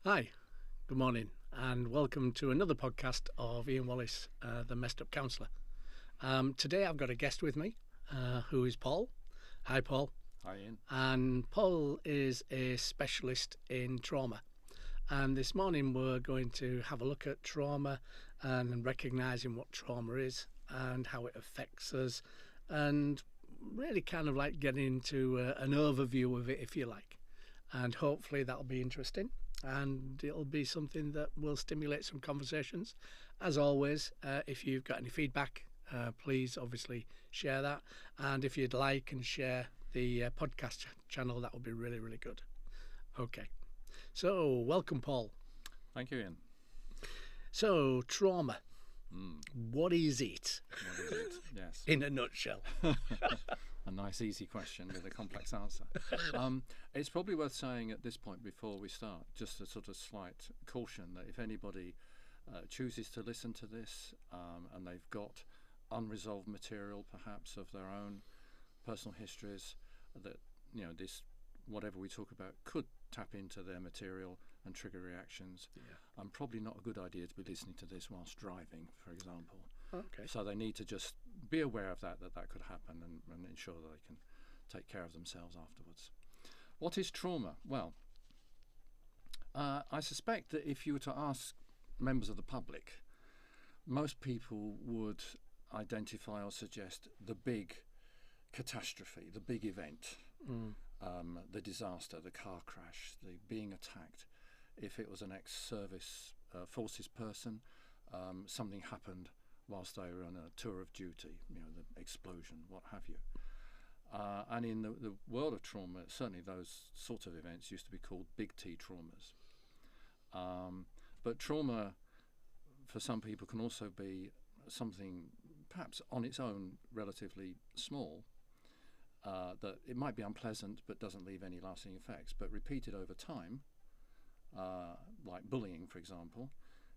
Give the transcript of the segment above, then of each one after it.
Hi, good morning, and welcome to another podcast of Ian Wallace, the Messed Up Counsellor. Today I've got a guest with me, who is Paul. Hi, Paul. Hi, Ian. And Paul is a specialist in trauma. And this morning we're going to have a look at trauma and recognising what trauma is and how it affects us, and really kind of like getting into an overview of it, if you like. And hopefully that'll be interesting. And it'll be something that will stimulate some conversations. As always, if you've got any feedback, please obviously share that. And if you'd like and share the podcast channel, that would be really, really good. Okay. So, welcome, Paul. Thank you, Ian. So, trauma. What is it? What is it? Yes. In a nutshell. A nice, easy question with a complex answer. It's probably worth saying at this point before we start, just a sort of slight caution that if anybody chooses to listen to this and they've got unresolved material, perhaps of their own personal histories, that this whatever we talk about could tap into their material and trigger reactions. Yeah. Probably not a good idea to be listening to this whilst driving, for example. Okay. So they need to just be aware of that could happen and ensure that they can take care of themselves afterwards. What is trauma? Well, I suspect that if you were to ask members of the public, most people would identify or suggest the big catastrophe, the big event, the disaster, the car crash, the being attacked. If it was an ex-service forces person, something happened whilst they were on a tour of duty, the explosion, what have you. And in the world of trauma, certainly those sort of events used to be called big T traumas. But trauma, for some people, can also be something perhaps on its own relatively small, that it might be unpleasant but doesn't leave any lasting effects, but repeated over time, like bullying, for example,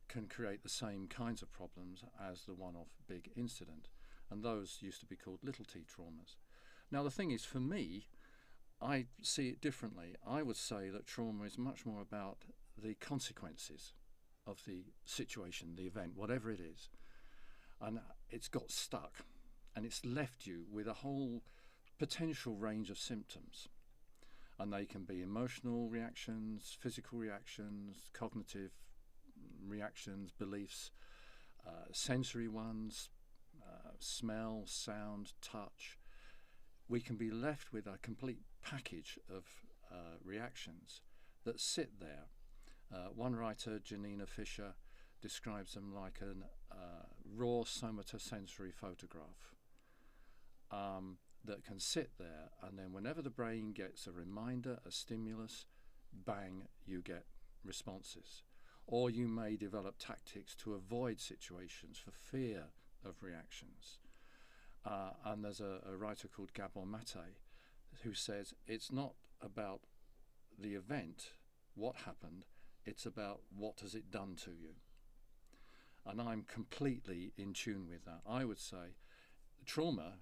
can create the same kinds of problems as the one-off big incident. And those used to be called little T traumas. Now, the thing is, for me, I see it differently. I would say that trauma is much more about the consequences of the situation, the event, whatever it is. And it's got stuck, and it's left you with a whole potential range of symptoms. And they can be emotional reactions, physical reactions, cognitive reactions, beliefs, sensory ones, smell, sound, touch. We can be left with a complete package of reactions that sit there. One writer, Janina Fisher, describes them like a raw somatosensory photograph that can sit there, and then whenever the brain gets a reminder, a stimulus, bang, you get responses. Or you may develop tactics to avoid situations for fear of reactions. And there's a writer called Gabor Mate who says it's not about the event, what happened, it's about what has it done to you. And I'm completely in tune with that. I would say trauma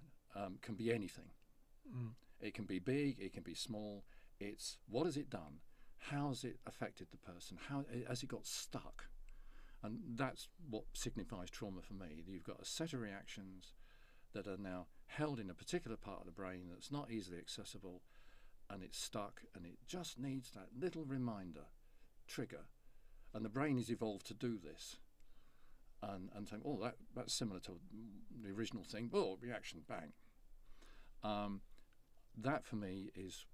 can be anything. It can be big, it can be small. It's what has it done? How has it affected the person? How has it got stuck? And that's what signifies trauma for me. You've got a set of reactions that are now held in a particular part of the brain that's not easily accessible, and it's stuck, and it just needs that little reminder, trigger. And the brain is evolved to do this. And saying, oh, that's similar to the original thing. Oh, reaction, bang. That for me is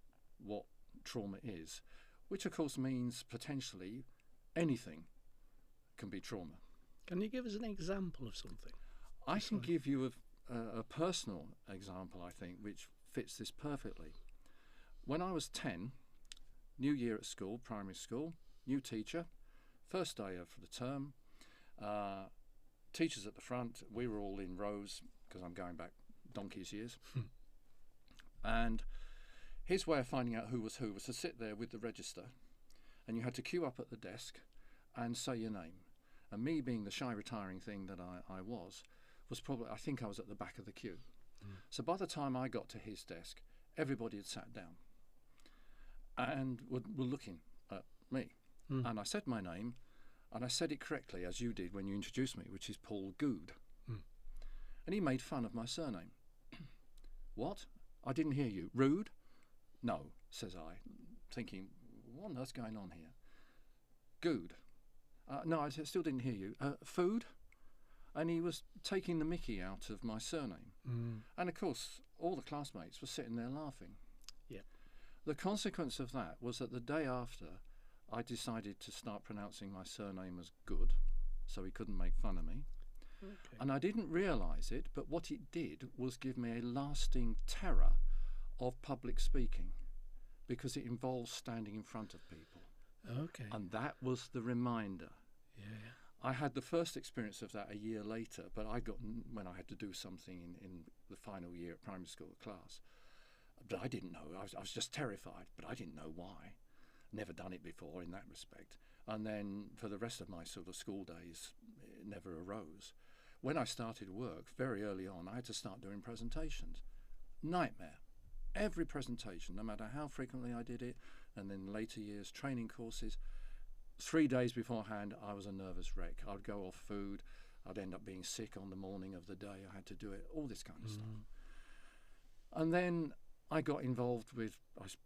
what trauma is, which of course means potentially anything can be trauma. Can you give us an example of something? I can give you a personal example, I think, which fits this perfectly. When I was 10, new year at school, primary school, new teacher, first day of the term, teachers at the front, we were all in rows, because I'm going back donkey's years. And his way of finding out who was to sit there with the register, and you had to queue up at the desk and say your name. And me being the shy, retiring thing that I was probably, I think I was at the back of the queue. So by the time I got to his desk, everybody had sat down and were looking at me. and I said my name, and I said it correctly, as you did when you introduced me, which is Paul Good. And he made fun of my surname. What? I didn't hear you. Rude? No, says I, thinking, what on earth's going on here? Good. No, I still didn't hear you. Food? And he was taking the mickey out of my surname. And of course, all the classmates were sitting there laughing. Yeah. The consequence of that was that the day after, I decided to start pronouncing my surname as Good, so he couldn't make fun of me. Okay. And I didn't realise it, but what it did was give me a lasting terror of public speaking, because it involves standing in front of people. Okay. And that was the reminder. Yeah. I had the first experience of that a year later, but I got when I had to do something in the final year at primary school class. But I didn't know. I was just terrified, but I didn't know why. Never done it before in that respect. And then for the rest of my sort of school days, it never arose. When I started work, very early on, I had to start doing presentations. Nightmare. Every presentation, no matter how frequently I did it, and then later years, training courses, 3 days beforehand, I was a nervous wreck. I'd go off food. I'd end up being sick on the morning of the day. I had to do it, all this kind of stuff. And then I got involved with, I was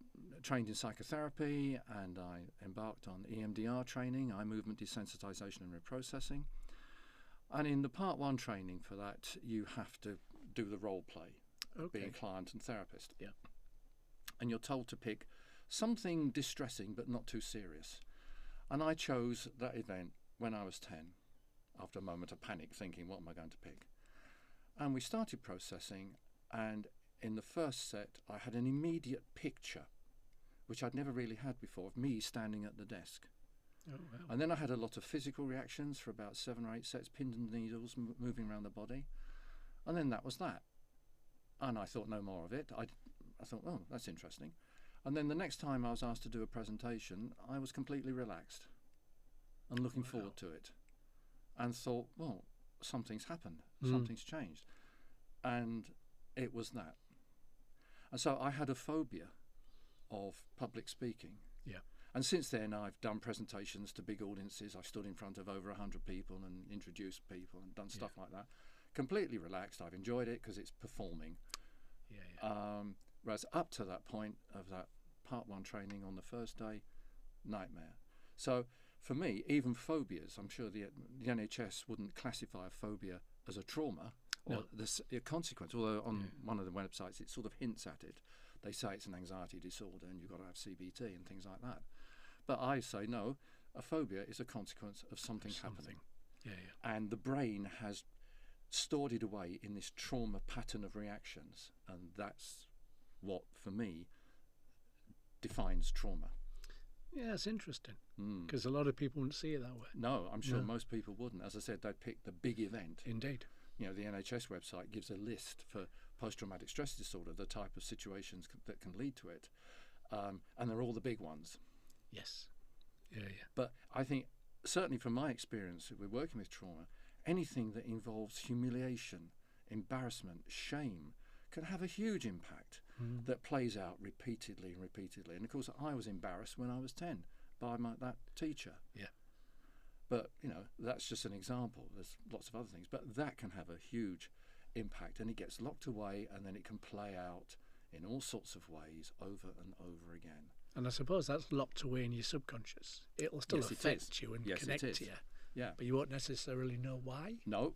trained in psychotherapy, and I embarked on EMDR training, eye movement desensitization and reprocessing. And in the part 1 training for that, you have to do the role play, being client and therapist. Yeah. And you're told to pick something distressing but not too serious. And I chose that event when I was 10, after a moment of panic, thinking, what am I going to pick? And we started processing, and in the first set, I had an immediate picture, which I'd never really had before, of me standing at the desk. Oh, wow. And then I had a lot of physical reactions for about 7 or 8 sets, pins and needles moving around the body. And then that was that. And I thought no more of it. I thought, oh, that's interesting. And then the next time I was asked to do a presentation, I was completely relaxed and looking forward to it, and thought, well, something's happened, something's changed. And it was that. And so I had a phobia of public speaking. Yeah. And since then, I've done presentations to big audiences. I've stood in front of over 100 people and introduced people and done stuff like that. Completely relaxed. I've enjoyed it because it's performing. Whereas up to that point of that part 1 training on the first day, nightmare. So for me, even phobias, I'm sure the NHS wouldn't classify a phobia as a trauma or a consequence, although on one of the websites it sort of hints at it. They say it's an anxiety disorder and you've got to have CBT and things like that. But I say no, a phobia is a consequence of something happening. And the brain has stored it away in this trauma pattern of reactions, and that's what, for me, defines trauma. Yeah, it's interesting, because a lot of people wouldn't see it that way. No, I'm sure most people wouldn't. As I said, they'd pick the big event. Indeed. You know, the NHS website gives a list for post-traumatic stress disorder, the type of situations that can lead to it, and they're all the big ones. Yes. But I think, certainly from my experience with working with trauma, anything that involves humiliation, embarrassment, shame can have a huge impact that plays out repeatedly and repeatedly. And of course, I was embarrassed when I was 10 by that teacher. Yeah. But, you know, that's just an example. There's lots of other things. But that can have a huge impact, and it gets locked away, and then it can play out in all sorts of ways over and over again. And I suppose that's locked away in your subconscious. It'll still affect you and connect to you. Yeah. But you won't necessarily know why. No.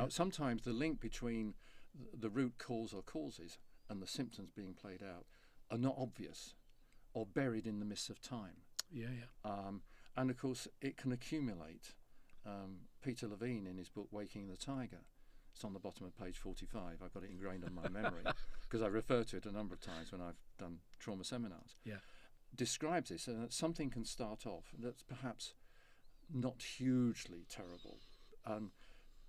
Sometimes the link between the root cause or causes and the symptoms being played out are not obvious or buried in the mists of time. And of course, it can accumulate. Peter Levine, in his book Waking the Tiger, it's on the bottom of page 45. I've got it ingrained on my memory because I refer to it a number of times when I've done trauma seminars. Describes this, and something can start off that's perhaps not hugely terrible,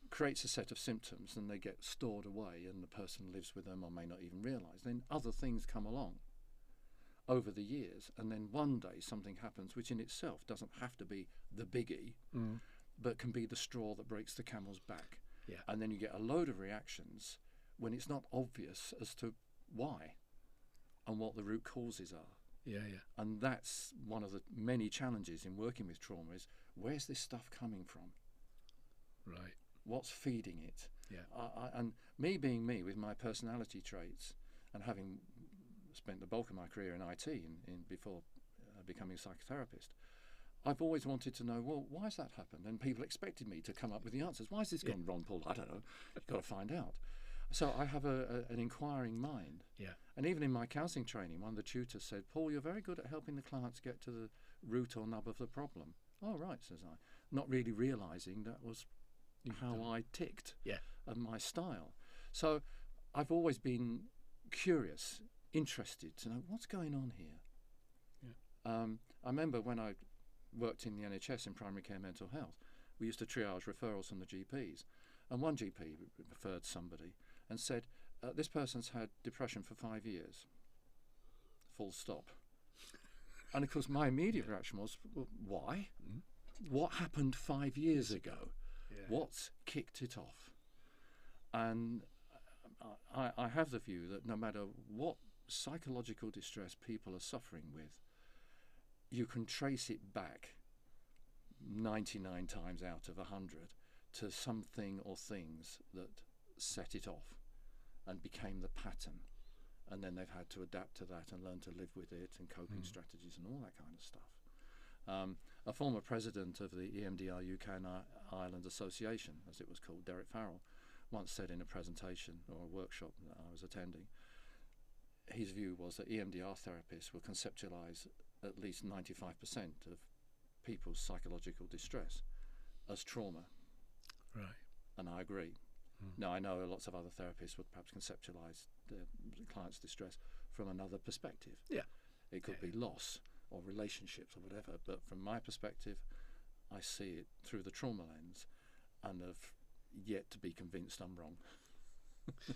creates a set of symptoms, and they get stored away, and the person lives with them or may not even realise. Then other things come along over the years, and then one day something happens which in itself doesn't have to be the biggie, but can be the straw that breaks the camel's back. And then you get a load of reactions when it's not obvious as to why and what the root causes are. Yeah, yeah. And that's one of the many challenges in working with trauma is where's this stuff coming from? Right. What's feeding it? Yeah. And me being me with my personality traits and having spent the bulk of my career in IT before becoming a psychotherapist, I've always wanted to know, well, why has that happened? And people expected me to come up with the answers. Why has this gone wrong, Paul? I don't know. You've got to find out. So I have an inquiring mind. Yeah. And even in my counselling training, one of the tutors said, Paul, you're very good at helping the clients get to the root or nub of the problem. Oh, right, says I. Not really realising that was how I ticked and my style. So I've always been curious, interested to know what's going on here. Yeah. I remember when I worked in the NHS in primary care mental health, we used to triage referrals from the GPs. And one GP referred somebody and said, this person's had depression for 5 years. Full stop. And of course my immediate reaction was, well, why? What happened 5 years ago? Yeah. What's kicked it off? And I have the view that no matter what psychological distress people are suffering with, you can trace it back 99 times out of 100 to something or things that set it off and became the pattern. And then they've had to adapt to that and learn to live with it and coping strategies and all that kind of stuff. A former president of the EMDR UK and Ireland Association, as it was called, Derek Farrell, once said in a presentation or a workshop that I was attending, his view was that EMDR therapists will conceptualize at least 95% of people's psychological distress as trauma. Right. And I agree. Now, I know lots of other therapists would perhaps conceptualize the client's distress from another perspective. Yeah. It could be loss or relationships or whatever, but from my perspective, I see it through the trauma lens and have yet to be convinced I'm wrong.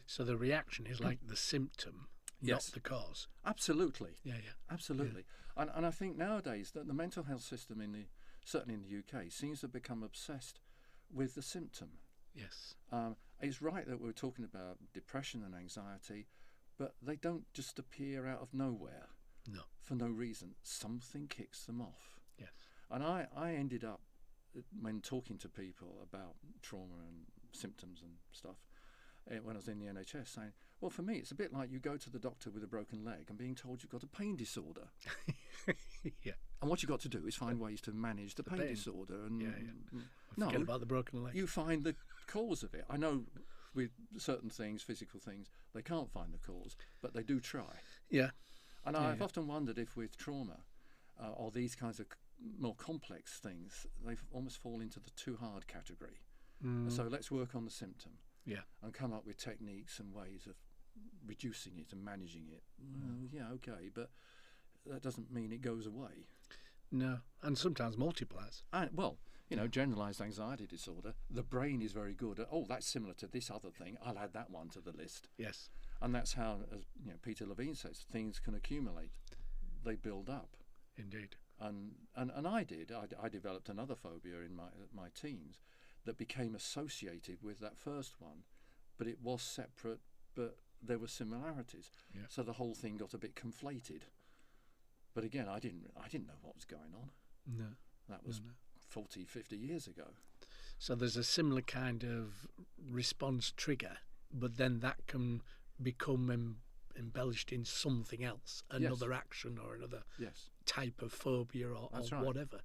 So the reaction is like the symptom, Yes. not the cause. Absolutely. Yeah, yeah. Absolutely. And I think nowadays that the mental health system certainly in the UK seems to become obsessed with the symptom. Yes. It's right that we're talking about depression and anxiety, but they don't just appear out of nowhere. No. For no reason. Something kicks them off. Yes. And I ended up, when talking to people about trauma and symptoms and stuff, when I was in the NHS, saying, well, for me, it's a bit like you go to the doctor with a broken leg and being told you've got a pain disorder. Yeah. And what you've got to do is find ways to manage the pain disorder. And Forget about the broken leg. You find the cause of it. I know with certain things, physical things, they can't find the cause, but they do try. Yeah. And I've often wondered if with trauma or these kinds of more complex things, they almost fall into the too hard category. So let's work on the symptom. Yeah. And come up with techniques and ways of reducing it and managing it. Well, yeah, okay, but that doesn't mean it goes away. No, and sometimes multiplies. And, well, generalized anxiety disorder, the brain is very good at, oh, that's similar to this other thing, I'll add that one to the list. Yes. And that's how, as Peter Levine says, things can accumulate. They build up. Indeed. And I did. I developed another phobia in my teens that became associated with that first one, but it was separate, but there were similarities. Yeah. So the whole thing got a bit conflated. But again, I didn't know what was going on. No. That was 40, 50 years ago. So there's a similar kind of response trigger, but then that can become embellished in something else, another action or another type of phobia or whatever.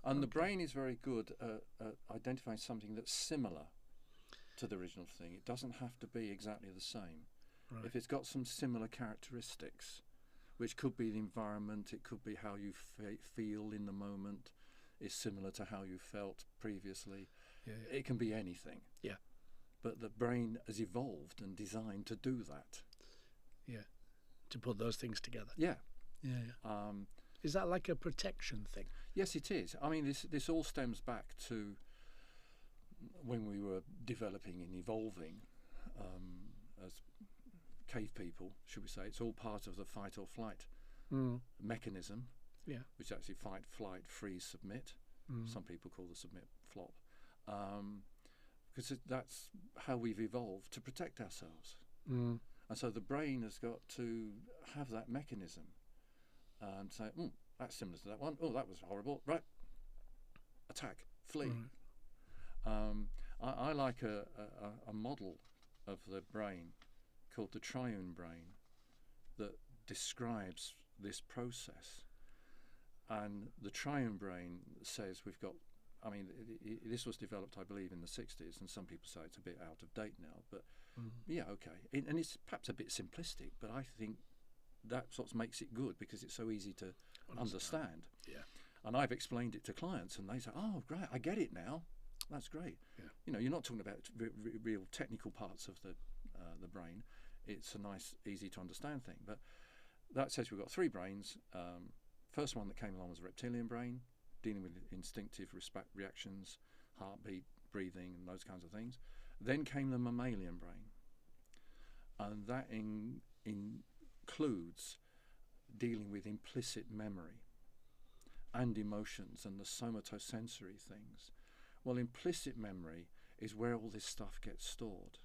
And the brain is very good at identifying something that's similar to the original thing. It doesn't have to be exactly the same. Right. If it's got some similar characteristics, which could be the environment, it could be how you feel in the moment, is similar to how you felt previously. Yeah. It can be anything. Yeah. But the brain has evolved and designed to do that. Yeah. To put those things together. Yeah. Yeah. Is that like a protection thing? Yes, it is. I mean, this all stems back to when we were developing and evolving as cave people, should we say. It's all part of the fight or flight mechanism, which is actually fight, flight, freeze, submit. Some people call the submit flop. Because that's how we've evolved to protect ourselves. And so the brain has got to have that mechanism. and say, that's similar to that one. Oh, that was horrible. Right, attack, flee. I like a model of the brain called the triune brain that describes this process. And the triune brain says we've got, I mean, this was developed, I believe, in the 60s, and some people say it's a bit out of date now, but yeah, okay. And it's perhaps a bit simplistic, but I think that sort of makes it good because it's so easy to understand. Yeah. And I've explained it to clients, and they say, "Oh, great, I get it now. That's great." Yeah. You know, you're not talking about real technical parts of the brain. It's a nice, easy to understand thing. But that says we've got three brains. First one that came along was the reptilian brain, dealing with instinctive reactions, heartbeat, breathing, and those kinds of things. Then came the mammalian brain, and that includes dealing with implicit memory and emotions and the somatosensory things. Well, implicit memory is where all this stuff gets stored.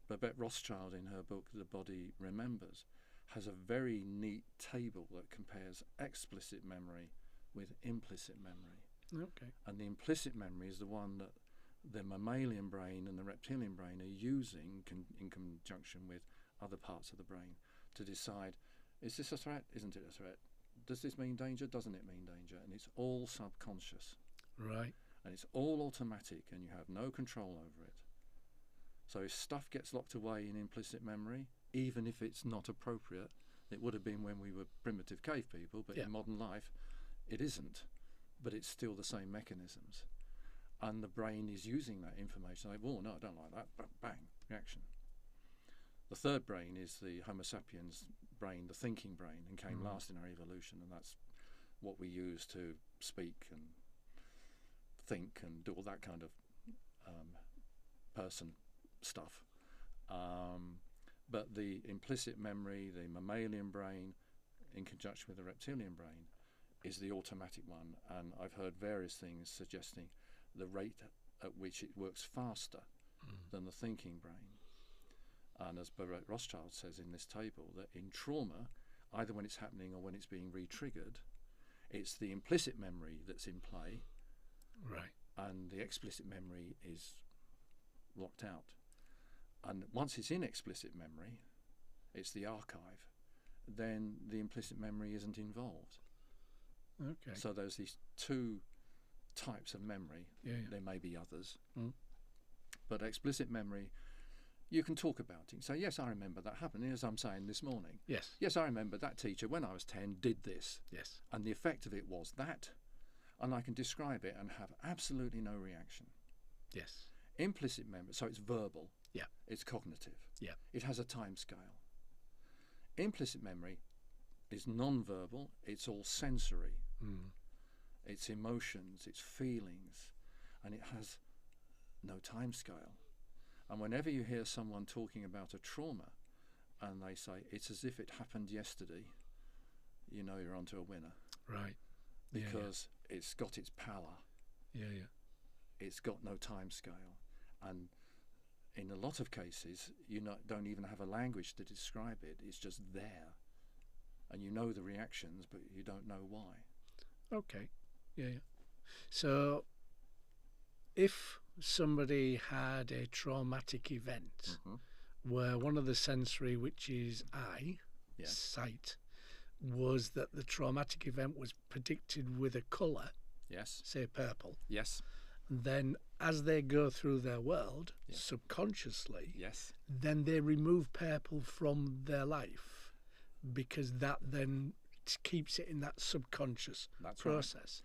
Babette Rothschild, in her book The Body Remembers, has a very neat table that compares explicit memory with implicit memory. Okay. And the implicit memory is the one that the mammalian brain and the reptilian brain are using in conjunction with other parts of the brain to decide, is this a threat? Isn't it a threat? Does this mean danger? Doesn't it mean danger? And it's all subconscious. Right. And it's all automatic, and you have no control over it. So if stuff gets locked away in implicit memory, even if it's not appropriate, it would have been when we were primitive cave people, but in modern life, it isn't. But it's still the same mechanisms. And the brain is using that information. Like, oh, no, I don't like that. Bang, reaction. The third brain is the Homo sapiens brain, the thinking brain, and came last in our evolution, and that's what we use to speak and think and do all that kind of person stuff. But the implicit memory, the mammalian brain, in conjunction with the reptilian brain, is the automatic one. And I've heard various things suggesting the rate at which it works faster than the thinking brain. And as Babette Rothschild says in this table, that in trauma, either when it's happening or when it's being re-triggered, it's the implicit memory that's in play, Right. and the explicit memory is locked out. And once it's in explicit memory, it's the archive, then the implicit memory isn't involved. Okay. So there's these two types of memory. Yeah. There may be others. But explicit memory, you can talk about it. So yes, I remember that happened, as I'm saying this morning. Yes. Yes, I remember that teacher when I was 10 did this. Yes. And the effect of it was that. And I can describe it and have absolutely no reaction. Yes. Implicit memory, so it's verbal. Yeah. It's cognitive. Yeah. It has a time scale. Implicit memory is non-verbal. It's all sensory. It's emotions, it's feelings, and it has no time scale. And whenever you hear someone talking about a trauma and they say it's as if it happened yesterday, you know you're onto a winner. Right. Because it's got its power. Yeah. It's got no time scale. And in a lot of cases, you don't even have a language to describe it. It's just there. And you know the reactions, but you don't know why. Okay. Yeah. So, if somebody had a traumatic event where one of the sensory, which is eye, sight, was that the traumatic event was predicted with a colour, say purple, then as they go through their world, subconsciously, then they remove purple from their life because that then keeps it in that subconscious process.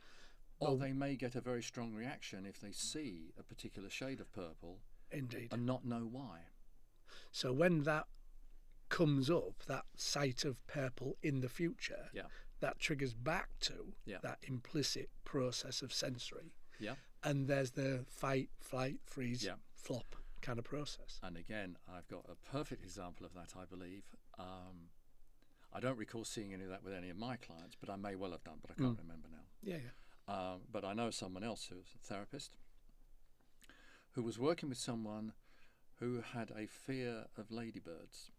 Right. Or they may get a very strong reaction if they see a particular shade of purple. Indeed. And not know why. So when that comes up, that sight of purple in the future, that triggers back to that implicit process of sensory. And there's the fight, flight, freeze, flop kind of process. And again, I've got a perfect example of that, I believe. I don't recall seeing any of that with any of my clients, but I may well have done, but I can't remember now. But I know someone else who's a therapist who was working with someone who had a fear of ladybirds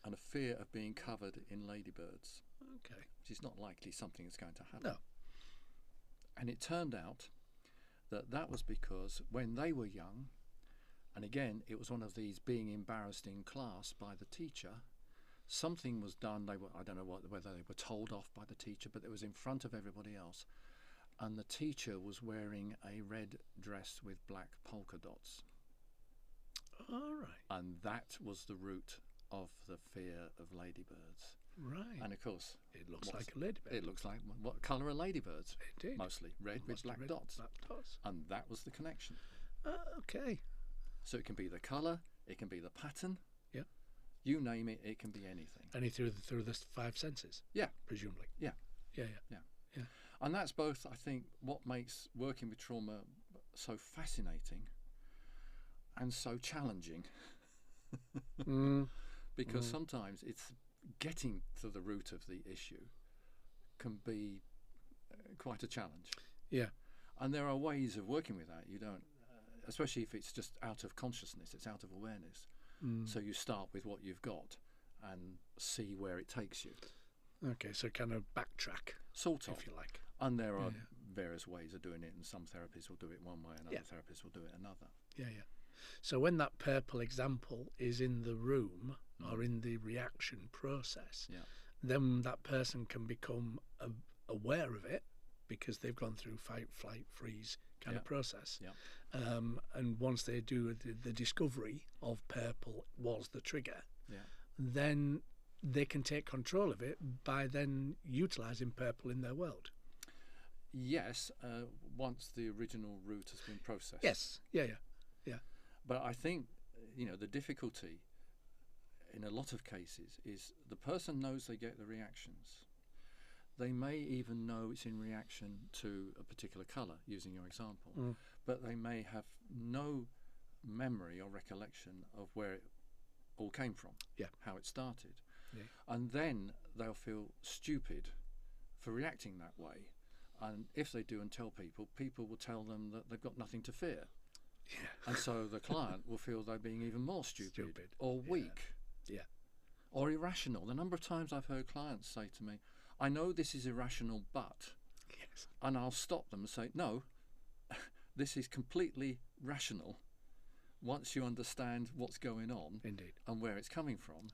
and a fear of being covered in ladybirds. Okay. which is not likely something that's going to happen. No. And it turned out that that was because when they were young, and again, it was one of these being embarrassed in class by the teacher, something was done. I don't know whether they were told off by the teacher, but it was in front of everybody else. And the teacher was wearing a red dress with black polka dots. All right. And that was the root of the fear of ladybirds. Right. And of course, It looks like a ladybird. it looks like, what colour are ladybirds? Indeed. Mostly red with black dots. Black dots. And that was the connection. Okay. So it can be the colour, it can be the pattern. Yeah. You name it, it can be anything. Any through the five senses? Yeah. Presumably. Yeah. Yeah. And that's both, I think, what makes working with trauma so fascinating and so challenging. Because sometimes it's getting to the root of the issue can be quite a challenge. Yeah. And there are ways of working with that. You don't, especially if it's just out of consciousness, it's out of awareness. So you start with what you've got and see where it takes you. Okay, so kind of backtrack, Sort of. if you like. And there are various ways of doing it, and some therapists will do it one way, and other Yeah. therapists will do it another. Yeah. So when that purple example is in the room or in the reaction process, Yeah. then that person can become aware of it because they've gone through fight, flight, freeze kind of process. Yeah. And once they do the discovery of purple was the trigger, Yeah. then they can take control of it by then utilising purple in their world. Yes, once the original root has been processed. Yes. Yeah. But I think, the difficulty in a lot of cases is the person knows they get the reactions. They may even know it's in reaction to a particular colour, using your example, but they may have no memory or recollection of where it all came from, how it started. Yeah. And then they'll feel stupid for reacting that way. And if they do and tell people, people will tell them that they've got nothing to fear. Yeah. And so the client will feel they're being even more stupid. Or weak. Yeah. Or irrational. The number of times I've heard clients say to me, I know this is irrational, but... Yes. And I'll stop them and say, no, this is completely rational. Once you understand what's going on Indeed. and where it's coming from,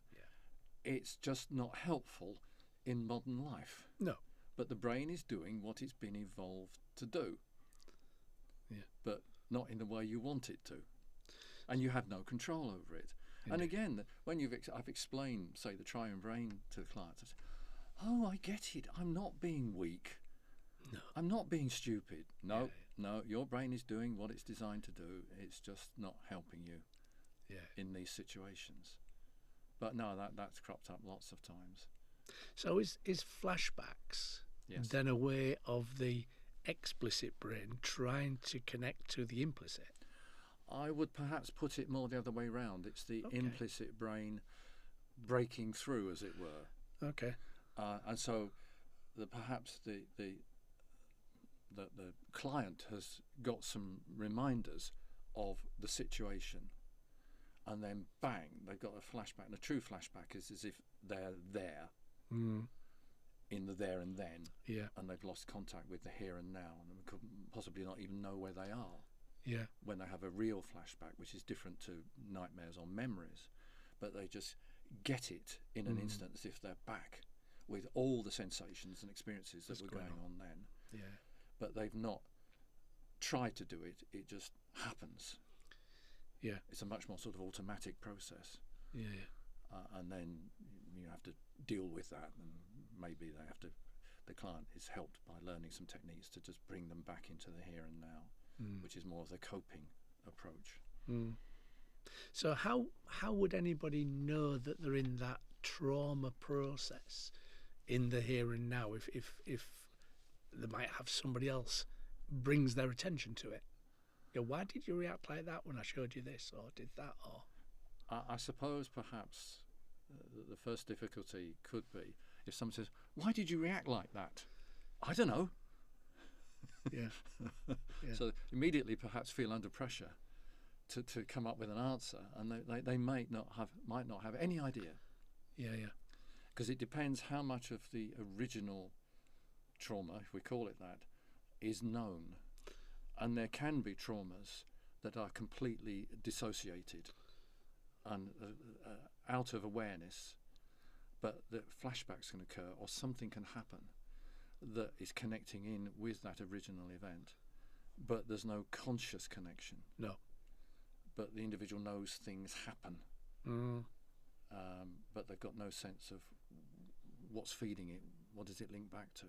it's just not helpful in modern life. No. But the brain is doing what it's been evolved to do. Yeah. But not in the way you want it to. And you have no control over it. Indeed. And again, when I've explained, say, the triune brain to the clients, I say, oh, I get it. I'm not being weak. No. I'm not being stupid. No, your brain is doing what it's designed to do. It's just not helping you in these situations. But no, that's cropped up lots of times. So is flashbacks Yes. then a way of the explicit brain trying to connect to the implicit? I would perhaps put it more the other way round. It's the Okay. implicit brain breaking through, as it were. Okay. And so perhaps the client has got some reminders of the situation, and then bang, they've got a flashback. And a true flashback is as if they're there in the there and then, and they've lost contact with the here and now, and could possibly not even know where they are. Yeah. When they have a real flashback, which is different to nightmares or memories, but they just get it in an instant as if they're back with all the sensations and experiences that were going on then. Yeah. But they've not tried to do it, it just happens. Yeah. It's a much more sort of automatic process. Yeah. And then you have to deal with that, and maybe the client is helped by learning some techniques to just bring them back into the here and now, which is more of the coping approach. So how would anybody know that they're in that trauma process in the here and now if they might have somebody else brings their attention to it? Why did you react like that when I showed you this or did that? Or I suppose perhaps the first difficulty could be if someone says, why did you react like that? I don't know. Yeah. So immediately perhaps feel under pressure to come up with an answer, and they might not have any idea. Yeah. because it depends how much of the original trauma, if we call it that, is known. And there can be traumas that are completely dissociated and out of awareness, but that flashbacks can occur or something can happen that is connecting in with that original event, but there's no conscious connection. No. But the individual knows things happen, but they've got no sense of what's feeding it, what does it link back to.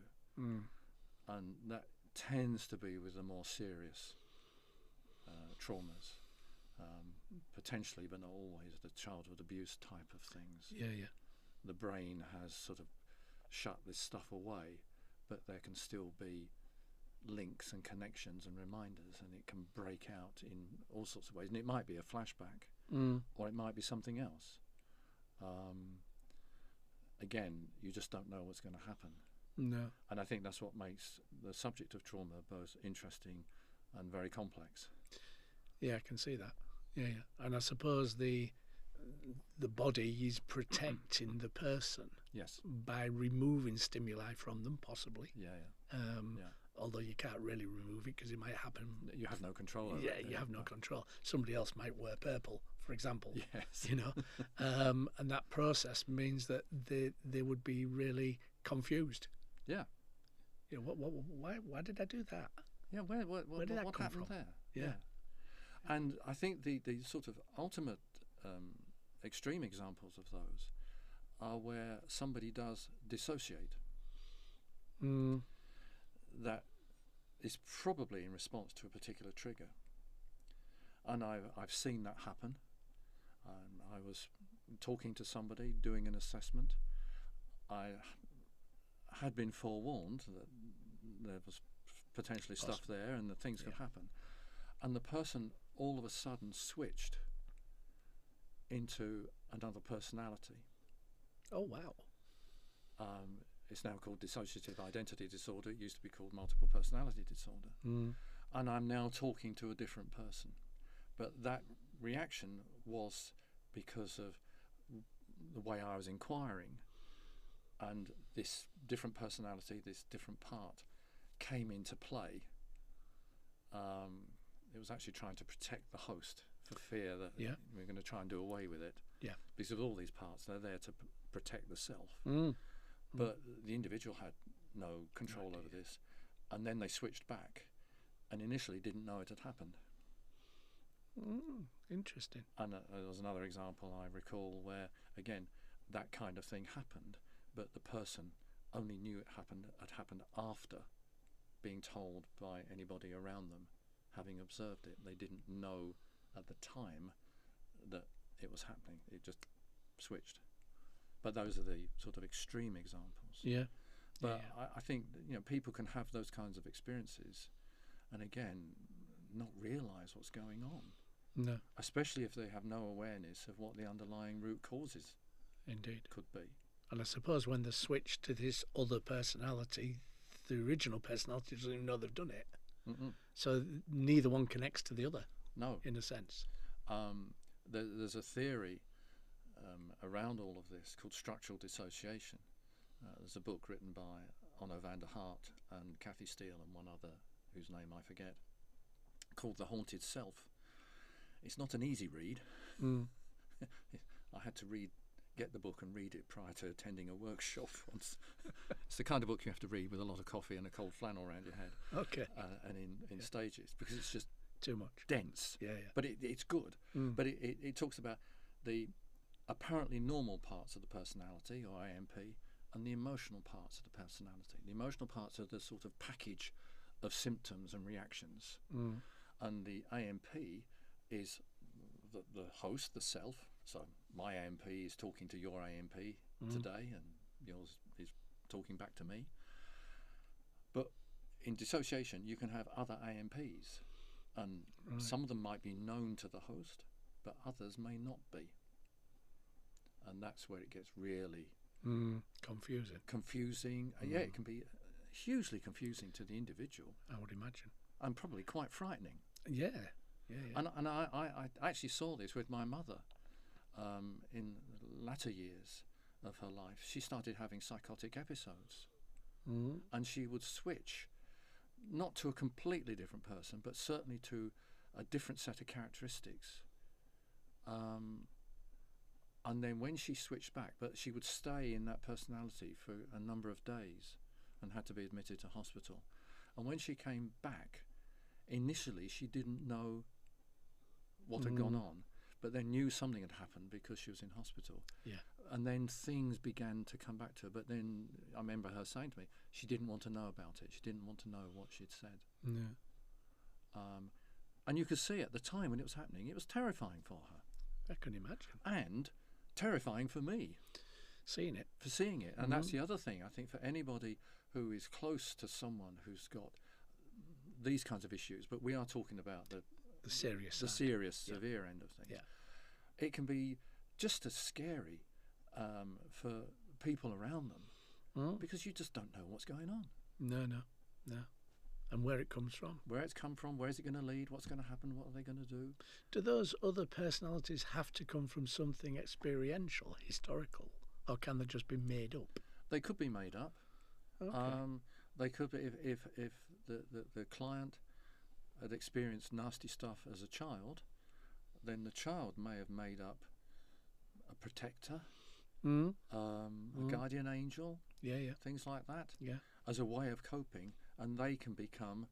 And that tends to be with the more serious traumas, potentially, but not always, the childhood abuse type of things. Yeah. The brain has sort of shut this stuff away, but there can still be links and connections and reminders, and it can break out in all sorts of ways. And it might be a flashback, or it might be something else. Again, you just don't know what's going to happen. No. And I think that's what makes the subject of trauma both interesting and very complex. Yeah, I can see that. Yeah. And I suppose the body is protecting the person. Yes. By removing stimuli from them, possibly. Yeah. Although you can't really remove it because it might happen. You have no control over it. Yeah, you have no control. Somebody else might wear purple, for example. Yes. You know, and that process means that they would be really confused. Yeah. You know, why did I do that? Yeah. Where did that come from? There? Yeah. And I think the sort of ultimate extreme examples of those are where somebody does dissociate. That is probably in response to a particular trigger. And I've seen that happen. I was talking to somebody, doing an assessment. I had been forewarned that there was potentially stuff there and that things could happen. And the person all of a sudden switched into another personality. Oh, wow. It's now called dissociative identity disorder. It used to be called multiple personality disorder. And I'm now talking to a different person. But that reaction was because of the way I was inquiring, and this different personality, this different part, came into play. It was actually trying to protect the host for fear that we're going to try and do away with it. Yeah. Because of all these parts, they're there to protect the self. But the individual had no control over this, and then they switched back, and initially didn't know it had happened. Interesting. And there was another example I recall where, again, that kind of thing happened, but the person only knew it had happened after being told by anybody around them, having observed it. They didn't know at the time that it was happening. It just switched. But those are the sort of extreme examples. Yeah. But I think people can have those kinds of experiences, and again, not realise what's going on. No. Especially if they have no awareness of what the underlying root causes. Indeed. Could be. And I suppose when they switch to this other personality, the original personality doesn't even know they've done it. So neither one connects to the other. No. In a sense. There's a theory around all of this called structural dissociation. There's a book written by Onno van der Hart and Kathy Steele and one other whose name I forget, called The Haunted Self. It's not an easy read. I had to get the book and read it prior to attending a workshop once. It's the kind of book you have to read with a lot of coffee and a cold flannel around your head. Okay. And in stages, because it's just too much. Dense. Yeah. But it's good. But it talks about the apparently normal parts of the personality, or AMP, and the emotional parts of the personality. The emotional parts are the sort of package of symptoms and reactions. And the AMP is the host, the self. So my AMP is talking to your AMP today, and yours is talking back to me. But in dissociation, you can have other AMPs, and some of them might be known to the host, but others may not be. And that's where it gets really confusing. Yeah, it can be hugely confusing to the individual. I would imagine. And probably quite frightening. Yeah. And I actually saw this with my mother in latter years. of her life, she started having psychotic episodes. Mm. And she would switch, not to a completely different person, but certainly to a different set of characteristics. And then when she switched back, but she would stay in that personality for a number of days and had to be admitted to hospital. And when she came back, initially she didn't know what had gone on, but then knew something had happened because she was in hospital. Yeah. And then things began to come back to her. But then I remember her saying to me, she didn't want to know about it. She didn't want to know what she'd said. Yeah. And you could see at the time when it was happening, it was terrifying for her. I can imagine. And terrifying for me. Seeing it. For seeing it. And that's the other thing, I think, for anybody who is close to someone who's got these kinds of issues, but we are talking about the serious the side. serious, severe end of things. Yeah. It can be just as scary for people around them because you just don't know what's going on. No. And where it comes from. Where it's come from, where is it going to lead, what's going to happen, what are they going to do? Do those other personalities have to come from something experiential, historical, or can they just be made up? They could be made up. Okay. They could be if the client had experienced nasty stuff as a child, then the child may have made up a protector, a guardian angel, Yeah. things like that, Yeah. as a way of coping, and they can become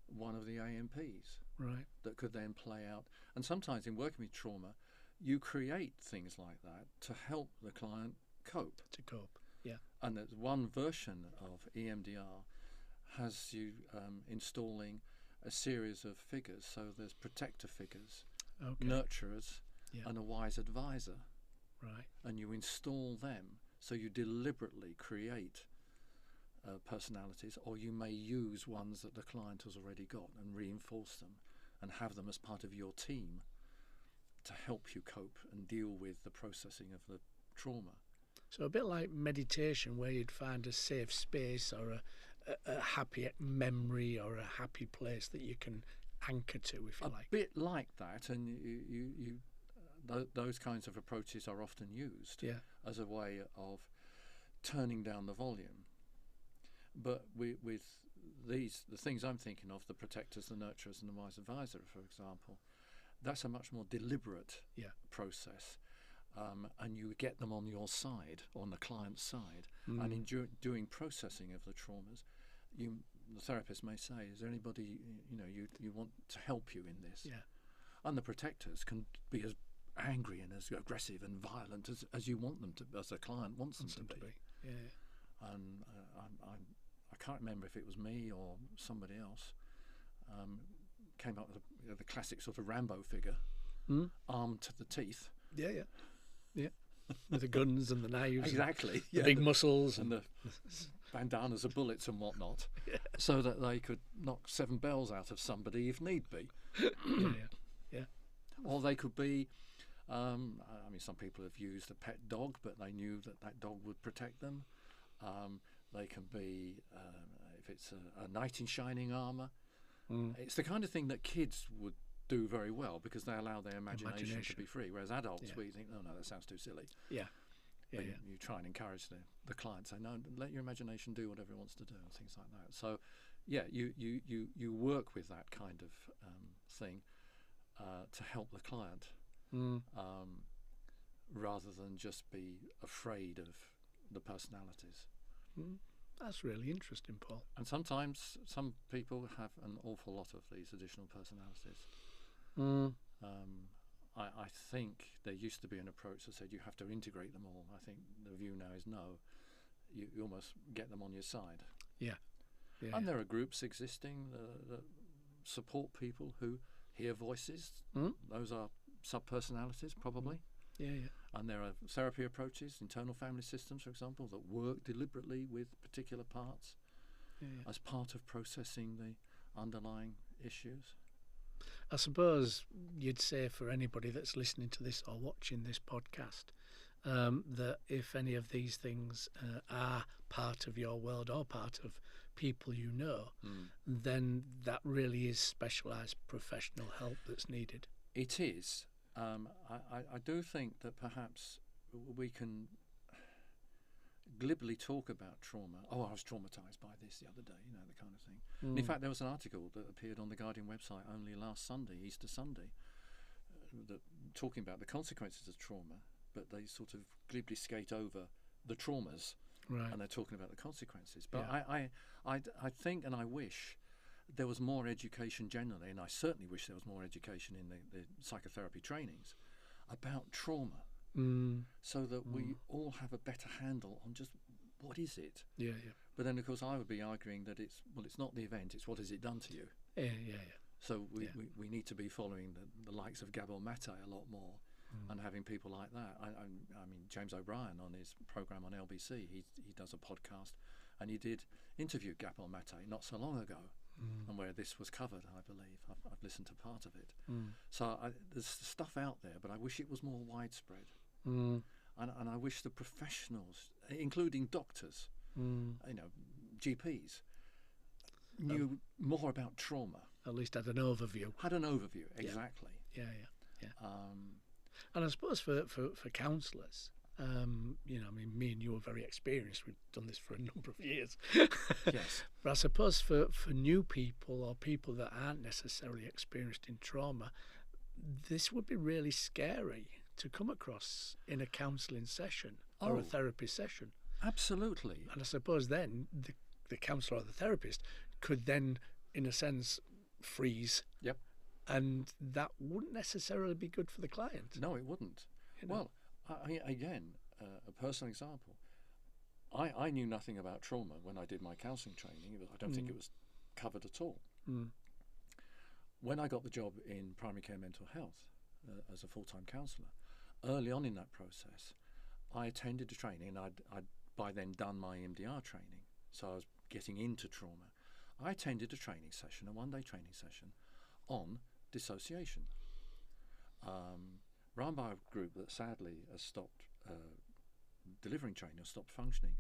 one of the AMPs Right. that could then play out. And sometimes in working with trauma, you create things like that to help the client cope. To cope. Yeah. And there's one version of EMDR has you installing a series of figures. So there's protector figures, Okay. nurturers, Yeah. and a wise advisor. Right. And you install them. So you deliberately create personalities, or you may use ones that the client has already got and reinforce them and have them as part of your team to help you cope and deal with the processing of the trauma. So a bit like meditation, where you'd find a safe space or a happy memory or a happy place that you can anchor to, if you A like. bit like that, and those kinds of approaches are often used Yeah. as a way of turning down the volume. But with these, the things I'm thinking of, the protectors, the nurturers, and the wise advisor, for example, that's a much more deliberate process. And you get them on your side, on the client's side. And in doing processing of the traumas, the therapist may say, is there anybody you want to help you in this? Yeah. And the protectors can be as angry and as aggressive and violent as you want them to, as the client wants them to be. Yeah. And I can't remember if it was me or somebody else came up with the classic sort of Rambo figure, armed to the teeth. Yeah. With the guns and the knives. Exactly. And the big muscles. And the bandanas of bullets and whatnot, so that they could knock 7 bells out of somebody if need be. Yeah. Or they could be, some people have used a pet dog, but they knew that dog would protect them. They can be, if it's a knight in shining armour, it's the kind of thing that kids would do very well because they allow their imagination to be free, whereas adults, we think, no, that sounds too silly. Yeah. You try and encourage the client, say, no, let your imagination do whatever it wants to do, and things like that. So, you work with that kind of thing to help the client, rather than just be afraid of the personalities. That's really interesting, Paul. And sometimes some people have an awful lot of these additional personalities. I think there used to be an approach that said you have to integrate them all. I think the view now is no. You almost get them on your side. Yeah. And there are groups existing that support people who hear voices. Those are sub-personalities, probably. Yeah. And there are therapy approaches, internal family systems, for example, that work deliberately with particular parts as part of processing the underlying issues. I suppose you'd say for anybody that's listening to this or watching this podcast, that if any of these things are part of your world or part of people you know, then that really is specialised professional help that's needed. It is. I do think that perhaps we can glibly talk about trauma. Oh, I was traumatized by this the other day, the kind of thing. And in fact, there was an article that appeared on the Guardian website only last Sunday, Easter Sunday, that talking about the consequences of trauma, but they sort of glibly skate over the traumas, Right. and they're talking about the consequences. But I think and I wish there was more education generally, and I certainly wish there was more education in the psychotherapy trainings about trauma, so that we all have a better handle on just what is it. Yeah. But then, of course, I would be arguing that it's not the event, it's what has it done to you. Yeah. So we need to be following the likes of Gabor Mate a lot more, and having people like that. I mean, James O'Brien on his programme on LBC, he does a podcast, and he did interview Gabor Mate not so long ago, and where this was covered, I believe. I've listened to part of it. So there's stuff out there, but I wish it was more widespread. And I wish the professionals, including doctors, GPs, knew more about trauma. At least had an overview. Had an overview, exactly. Yeah. And I suppose for counsellors, I mean, me and you are very experienced. We've done this for a number of years. Yes. But I suppose for new people or people that aren't necessarily experienced in trauma, this would be really scary to come across in a counselling session or a therapy session. Absolutely. And I suppose then the counsellor or the therapist could then, in a sense, freeze. Yep. And that wouldn't necessarily be good for the client. No, it wouldn't. Well, again, a personal example. I knew nothing about trauma when I did my counselling training. I don't think it was covered at all. When I got the job in primary care mental health as a full-time counsellor, early on in that process, I attended a training, and I'd by then done my MDR training, so I was getting into trauma. I attended a training session, a one-day training session, on dissociation, run by a group that sadly has stopped delivering training or stopped functioning.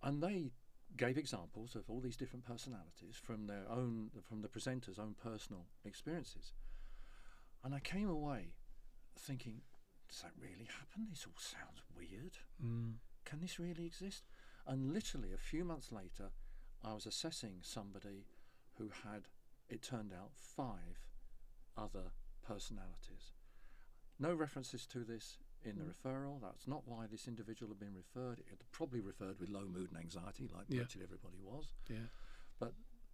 And they gave examples of all these different personalities from the presenter's own personal experiences. And I came away thinking, does that really happen? This all sounds weird. Can this really exist? And literally a few months later, I was assessing somebody who had, it turned out, 5 other personalities. No references to this in the referral. That's not why this individual had been referred. It had probably referred with low mood and anxiety, like virtually everybody was. Yeah. But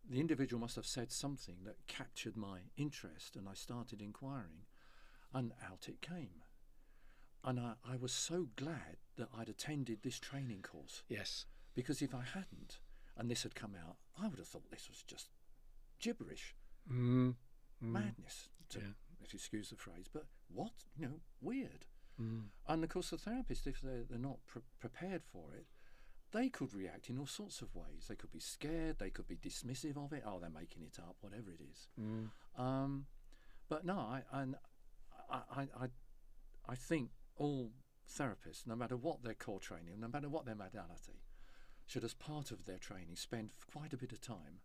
the individual must have said something that captured my interest, and I started inquiring, and out it came. And I was so glad that I'd attended this training course. Yes. Because if I hadn't, and this had come out, I would have thought this was just gibberish, madness, if you excuse the phrase. But what? Weird. And of course the therapist, if they're not prepared for it, they could react in all sorts of ways. They could be scared, they could be dismissive of it. Oh, they're making it up, whatever it is. But no, I think all therapists, no matter what their core training, no matter what their modality, should, as part of their training, spend quite a bit of time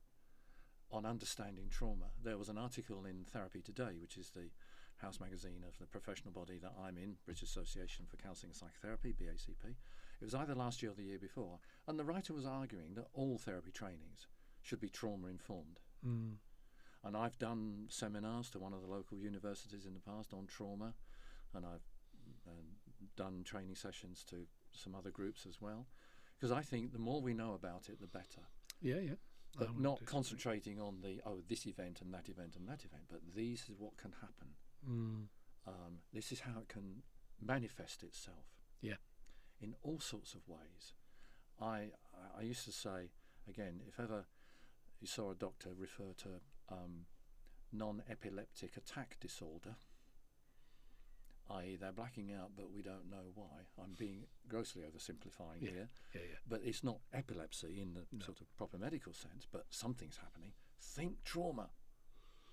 on understanding trauma. There was an article in Therapy Today, which is the house magazine of the professional body that I'm in, British Association for Counselling and Psychotherapy, BACP. It was either last year or the year before, and the writer was arguing that all therapy trainings should be trauma-informed. And I've done seminars to one of the local universities in the past on trauma, and I've done training sessions to some other groups as well, because I think the more we know about it, the better. Yeah. But not concentrating on this event and that event and that event, but this is what can happen. This is how it can manifest itself. Yeah. In all sorts of ways. I used to say, again, if ever you saw a doctor refer to non-epileptic attack disorder, i.e. they're blacking out but we don't know why. I'm being grossly oversimplifying here. Yeah. But it's not epilepsy in the sort of proper medical sense, but something's happening. Think trauma,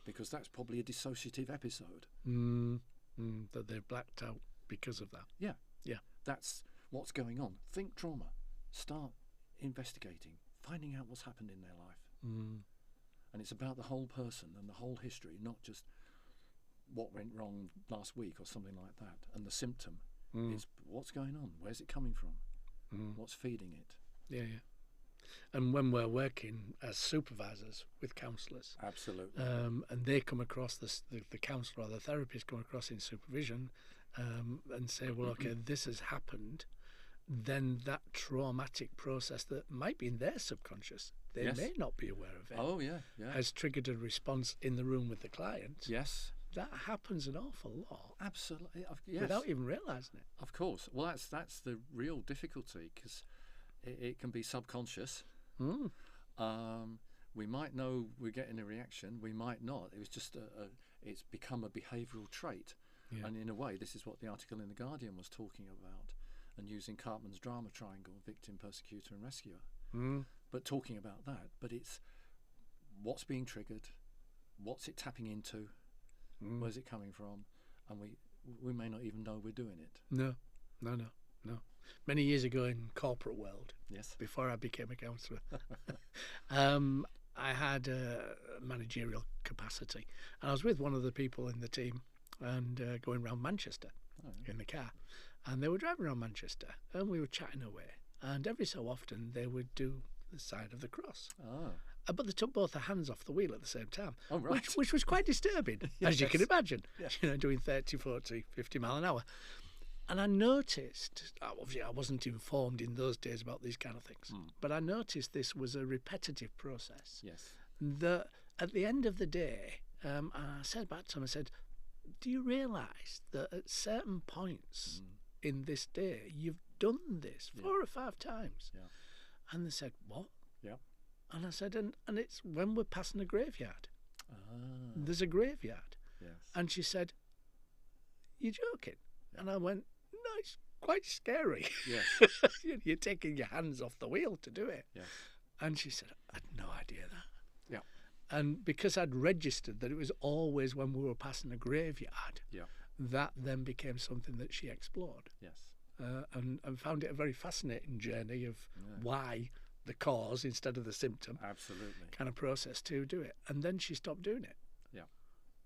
because that's probably a dissociative episode. That they're blacked out because of that. Yeah. That's what's going on. Think trauma. Start investigating, finding out what's happened in their life. And it's about the whole person and the whole history, not just what went wrong last week or something like that. And the symptom is what's going on, where's it coming from? What's feeding it? Yeah, yeah. And when we're working as supervisors with counsellors, Absolutely. and they come across the counsellor or the therapist come across in supervision, and say, well, okay, this has happened, then that traumatic process that might be in their subconscious, they Yes. may not be aware of it, Oh, yeah, yeah. has triggered a response in the room with the client. Yes, That happens an awful lot absolutely. Yes, without even realising it. of course. Well, that's the real difficulty, because it can be subconscious. Mm. We might know we're getting a reaction. We might not. It was just it's become a behavioural trait. Yeah. And in a way, this is what the article in The Guardian was talking about, and using Cartman's drama triangle: victim, persecutor, and rescuer. Mm. But talking about that, but it's what's being triggered, what's it tapping into, where's it coming from, and we may not even know we're doing it. No. Many years ago in corporate world, Yes. before I became a counsellor, I had a managerial capacity, and I was with one of the people in the team, and going around Manchester in the car, and they were driving around Manchester, and we were chatting away, and every so often they would do the sign of the cross. Oh. But they took both their hands off the wheel at the same time, Oh, right. which was quite disturbing, as you can Yes. imagine, Yeah. doing 30, 40, 50 mile an hour. And I noticed, obviously I wasn't informed in those days about these kind of things, but I noticed this was a repetitive process. Yes. That at the end of the day, I said back to them, I said, do you realise that at certain points in this day, you've done this 4 or 5 times? Yeah. And they said, what? Yeah. And I said, and it's when we're passing a graveyard. Ah. There's a graveyard. Yes. And she said, you're joking? And I went, no, it's quite scary. Yes. You're taking your hands off the wheel to do it. Yes. And she said, I had no idea that. Yeah. And because I'd registered that it was always when we were passing a graveyard, Yeah. that then became something that she explored, Yes. and found it a very fascinating journey of Yeah. why the cause instead of the symptom Absolutely. kind of process to do it. And then she stopped doing it. Yeah.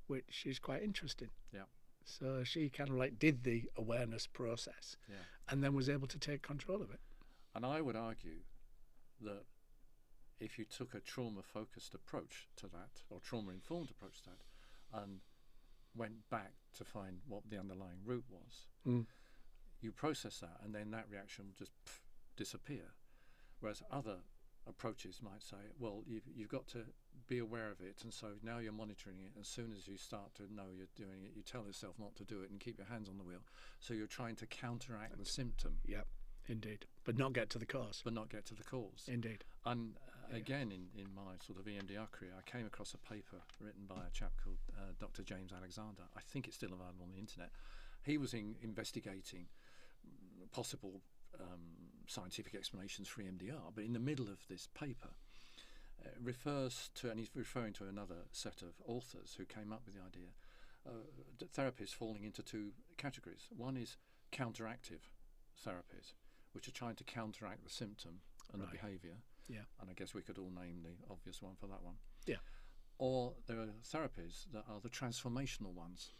Which is quite interesting. Yeah. So she kind of like did the awareness process, Yeah. and then was able to take control of it. And I would argue that if you took a trauma-focused approach to that, or trauma-informed approach to that, and went back to find what the underlying root was, you process that, and then that reaction will just disappear. Whereas other approaches might say, well, you've got to be aware of it, and so now you're monitoring it. As soon as you start to know you're doing it, you tell yourself not to do it and keep your hands on the wheel. So you're trying to counteract the symptom, Yep, indeed. But not get to the cause. but not get to the cause. Indeed. And again, in my sort of EMDR career, I came across a paper written by a chap called Dr. James Alexander. I think it's still available on the internet. He was investigating possible scientific explanations for EMDR, but in the middle of this paper, refers to, and he's referring to another set of authors who came up with the idea, therapies falling into 2 categories. One is counteractive therapies, which are trying to counteract the symptom and the behaviour. Yeah. And I guess we could all name the obvious one for that one. Yeah. Or there are therapies that are the transformational ones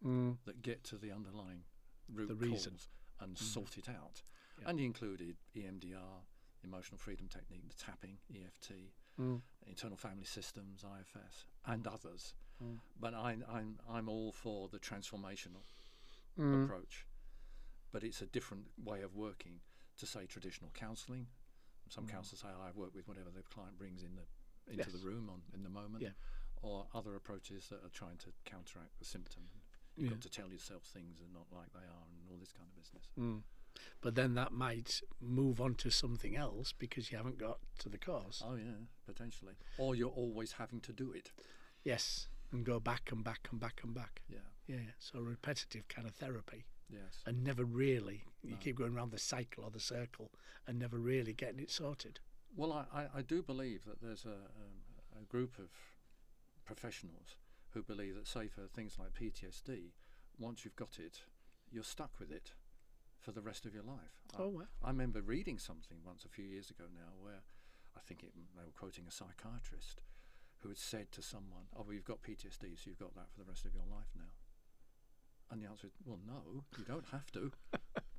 that get to the underlying root The reason. cause and sort it out. Yeah. And he included EMDR, emotional freedom technique, the tapping, EFT, internal family systems, IFS, and others. But I'm all for the transformational approach. But it's a different way of working to, say, traditional counselling. Some counsellors say, I work with whatever the client brings into the room in the moment. Yeah. Or other approaches that are trying to counteract the symptom. You've got to tell yourself things are not like they are and all this kind of business. But then that might move on to something else because you haven't got to the cause. Oh, yeah, potentially. Or you're always having to do it. Yes, and go back and back and back and back. Yeah. Yeah, so repetitive kind of therapy. Yes. And never really, you keep going around the cycle or the circle and never really getting it sorted. Well, I do believe that there's a group of professionals who believe that, say, for things like PTSD, once you've got it, you're stuck with it for the rest of your life. Oh, wow. I remember reading something once a few years ago now where I think they were quoting a psychiatrist who had said to someone, oh, well, you've got PTSD, so you've got that for the rest of your life now. And the answer is, well, no, you don't have to.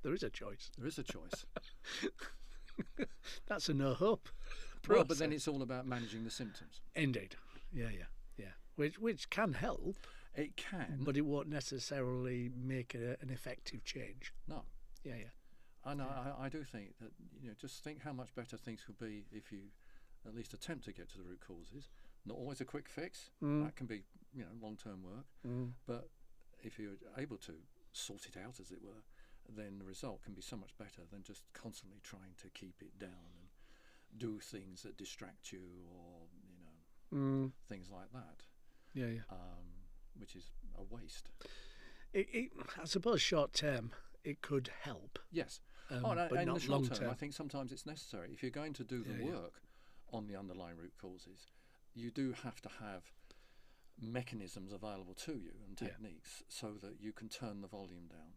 There is a choice. There is a choice. That's a no hope. Well, but then it's all about managing the symptoms. Indeed. Yeah. Which can help. It can, but it won't necessarily make an effective change. No. Yeah. And I do think that, just think how much better things could be if you at least attempt to get to the root causes. Not always a quick fix. That can be, long-term work. But if you're able to sort it out, as it were, then the result can be so much better than just constantly trying to keep it down and do things that distract you or, things like that. Yeah. Which is a waste. I suppose short term it could help. Yes. But in not the short long term, term. I think sometimes it's necessary. If you're going to do the work on the underlying root causes, you do have to have mechanisms available to you and techniques so that you can turn the volume down.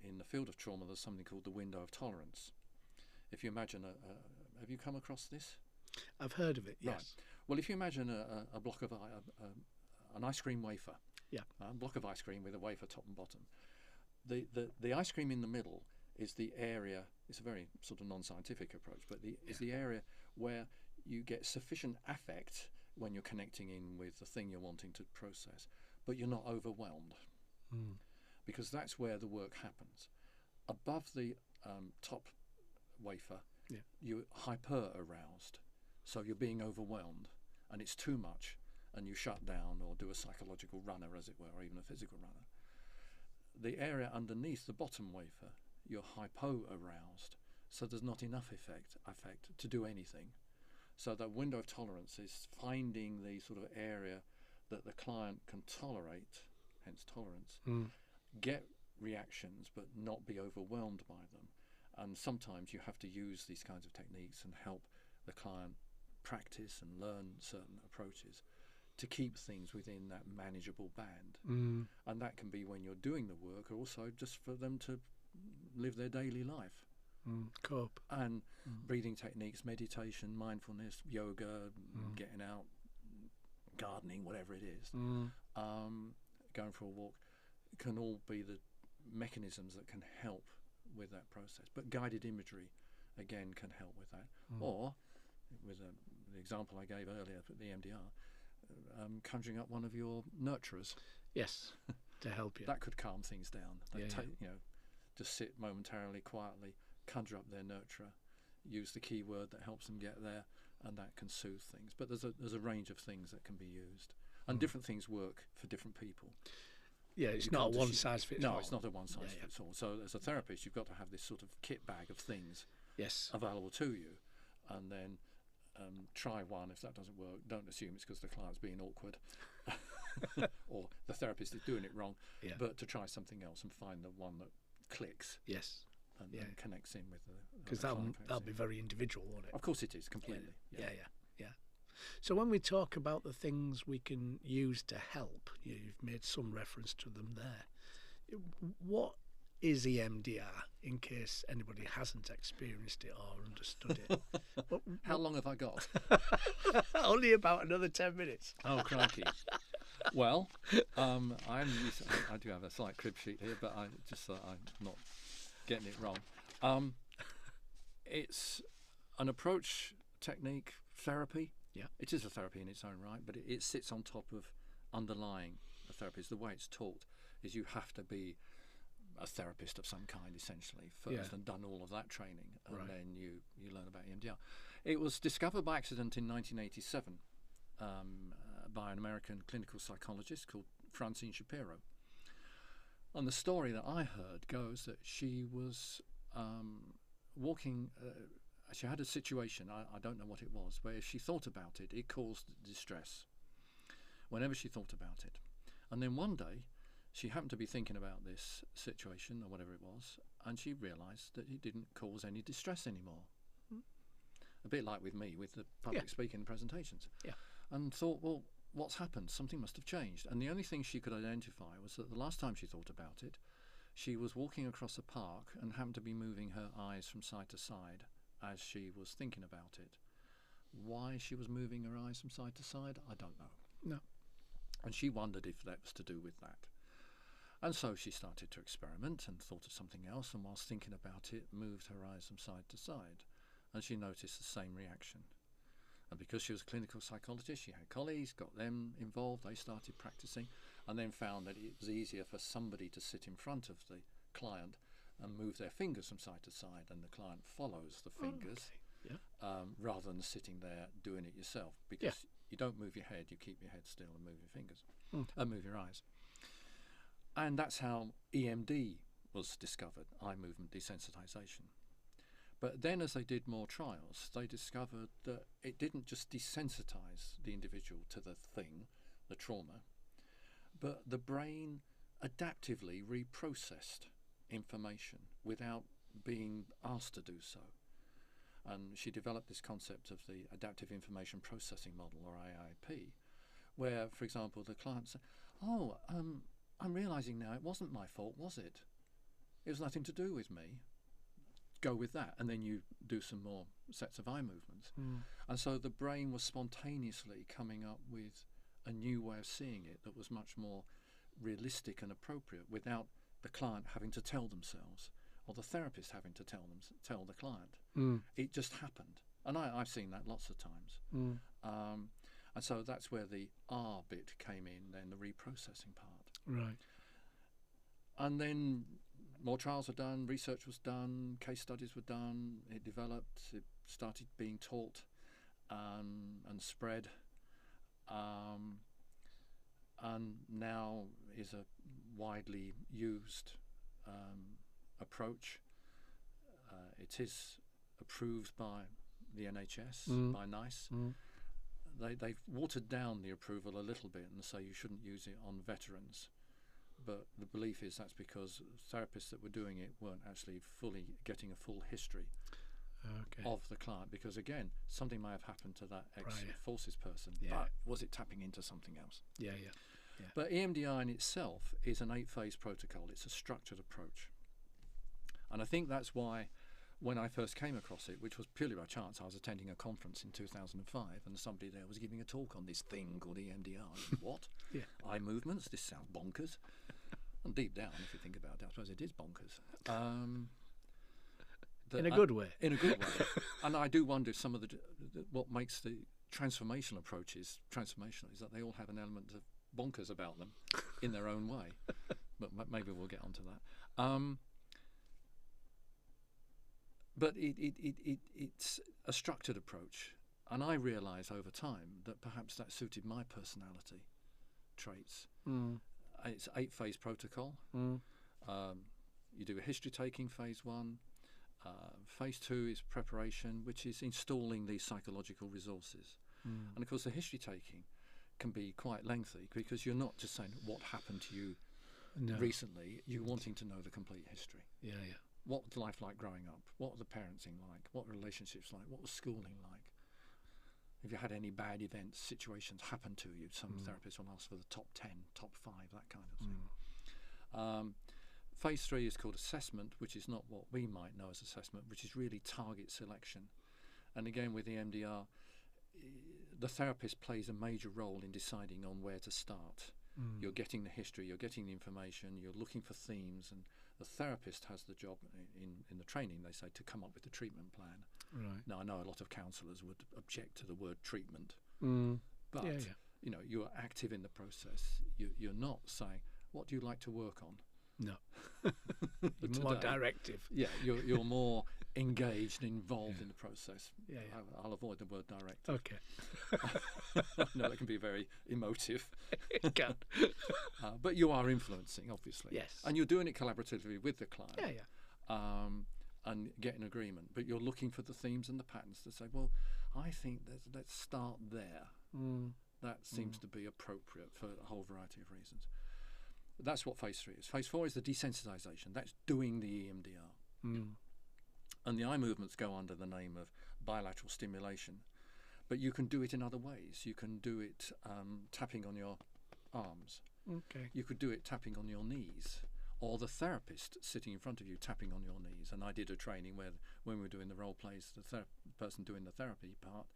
In the field of trauma, there's something called the window of tolerance. If you imagine have you come across this? I've heard of it, yes. Right. Well, if you imagine a block of an ice cream wafer, a block of ice cream with a wafer top and bottom, the ice cream in the middle is the area. It's a very sort of non-scientific approach, but is the area where you get sufficient affect when you're connecting in with the thing you're wanting to process, but you're not overwhelmed, because that's where the work happens. Above the top wafer, you're hyper aroused, so you're being overwhelmed, and it's too much, and you shut down or do a psychological runner, as it were, or even a physical runner. The area underneath the bottom wafer, you're hypo aroused, so there's not enough affect to do anything. So that window of tolerance is finding the sort of area that the client can tolerate, hence tolerance, get reactions but not be overwhelmed by them. And sometimes you have to use these kinds of techniques and help the client practice and learn certain approaches to keep things within that manageable band. And that can be when you're doing the work, or also just for them to live their daily life. Cope. And breathing techniques, meditation, mindfulness, yoga, getting out, gardening, whatever it is, going for a walk, can all be the mechanisms that can help with that process. But guided imagery, again, can help with that. Or, with the example I gave earlier for the MDR, conjuring up one of your nurturers. Yes, to help you. That could calm things down. Just sit momentarily, quietly, conjure up their nurturer, use the keyword that helps them get there, and that can soothe things. But there's a range of things that can be used, and different things work for different people. Yeah, it's not one size fits all. No, it's not a one size fits all. So as a therapist, you've got to have this sort of kit bag of things available to you, and then try one. If that doesn't work, don't assume it's because the client's being awkward or the therapist is doing it wrong, but to try something else and find the one that clicks. Yes. And connects in with the because that'll be very individual, won't it? Of course it is, completely. Yeah. So when we talk about the things we can use to help, you've made some reference to them there. What is EMDR, in case anybody hasn't experienced it or understood it? How long have I got? Only about another 10 minutes. Oh, crikey. Well, I do have a slight crib sheet here, but I'm not getting it wrong. It's an approach, technique, therapy. Yeah, it is a therapy in its own right, but it sits on top of underlying a therapy. The way it's taught is you have to be a therapist of some kind, essentially, first, and done all of that training, and then you learn about EMDR. It was discovered by accident in 1987 by an American clinical psychologist called Francine Shapiro. And the story that I heard goes that she was walking. She had a situation, I don't know what it was, where if she thought about it, it caused distress whenever she thought about it. And then one day, she happened to be thinking about this situation, or whatever it was, and she realised that it didn't cause any distress anymore. A bit like with me, with the public speaking presentations. Yeah. And thought, well, what's happened? Something must have changed. And the only thing she could identify was that the last time she thought about it, she was walking across a park and happened to be moving her eyes from side to side as she was thinking about it. Why she was moving her eyes from side to side, I don't know. No. And she wondered if that was to do with that. And so she started to experiment and thought of something else, and whilst thinking about it, moved her eyes from side to side, and she noticed the same reaction. And because she was a clinical psychologist, she had colleagues, got them involved, they started practicing, and then found that it was easier for somebody to sit in front of the client and move their fingers from side to side, and the client follows the fingers. Okay. Yeah. Rather than sitting there doing it yourself, because you don't move your head, you keep your head still and move your fingers, move your eyes. And that's how EMD was discovered, eye movement desensitization. But then as they did more trials, they discovered that it didn't just desensitize the individual to the thing, the trauma, but the brain adaptively reprocessed information without being asked to do so. And she developed this concept of the Adaptive Information Processing Model, or AIP, where, for example, the client said, I'm realising now it wasn't my fault, was it? It was nothing to do with me. Go with that. And then you do some more sets of eye movements. And so the brain was spontaneously coming up with a new way of seeing it that was much more realistic and appropriate, without the client having to tell themselves, or the therapist having to tell the client. It just happened. And I've seen that lots of times. And so that's where the R bit came in, then the reprocessing part. Right. And then more trials were done, research was done, case studies were done, it developed, it started being taught and spread, and now is a widely used approach. It is approved by the NHS, by NICE. They've watered down the approval a little bit and say you shouldn't use it on veterans. But the belief is that's because therapists that were doing it weren't actually fully getting a full history of the client. Because again, something may have happened to that ex-forces person, but was it tapping into something else? Yeah. But EMDR in itself is an 8-phase protocol. It's a structured approach. And I think that's why when I first came across it, which was purely by chance, I was attending a conference in 2005 and somebody there was giving a talk on this thing called EMDR. What? Eye movements? This sounds bonkers. And deep down, if you think about it, I suppose it is bonkers. In a good way. In a good way. And I do wonder if some of what makes the transformational approaches transformational is that they all have an element of bonkers about them in their own way. But maybe we'll get onto that. But it's a structured approach. And I realise over time that perhaps that suited my personality traits. It's 8-phase protocol. You do a history taking, phase 1. Phase 2 is preparation, which is installing these psychological resources. And of course the history taking can be quite lengthy, because you're not just saying what happened to you recently, you're wanting to know the complete history. What was life like growing up? What were the parenting like? What were relationships like? What was schooling like? If you had any bad events, situations happen to you, some therapists will ask for the top 10, top 5, that kind of thing. Phase 3 is called assessment, which is not what we might know as assessment, which is really target selection. And again, with EMDR, the therapist plays a major role in deciding on where to start. You're getting the history, you're getting the information, you're looking for themes, and the therapist has the job in the training, they say, to come up with the treatment plan. Now, I know a lot of counsellors would object to the word treatment, but you know, you're active in the process. You're not saying, what do you like to work on? No. More directive. Yeah, you're more engaged and involved in the process. I'll avoid the word directive. Okay. No, that can be very emotive. It can. But you are influencing, obviously. Yes. And you're doing it collaboratively with the client. And getting agreement. But you're looking for the themes and the patterns to say, well, I think let's start there. That seems to be appropriate for a whole variety of reasons. That's what phase 3 is. Phase 4 is the desensitization. That's doing the EMDR. And the eye movements go under the name of bilateral stimulation. But you can do it in other ways. You can do it tapping on your arms. You could do it tapping on your knees. Or the therapist sitting in front of you tapping on your knees. And I did a training where when we were doing the role plays, the person doing the therapy part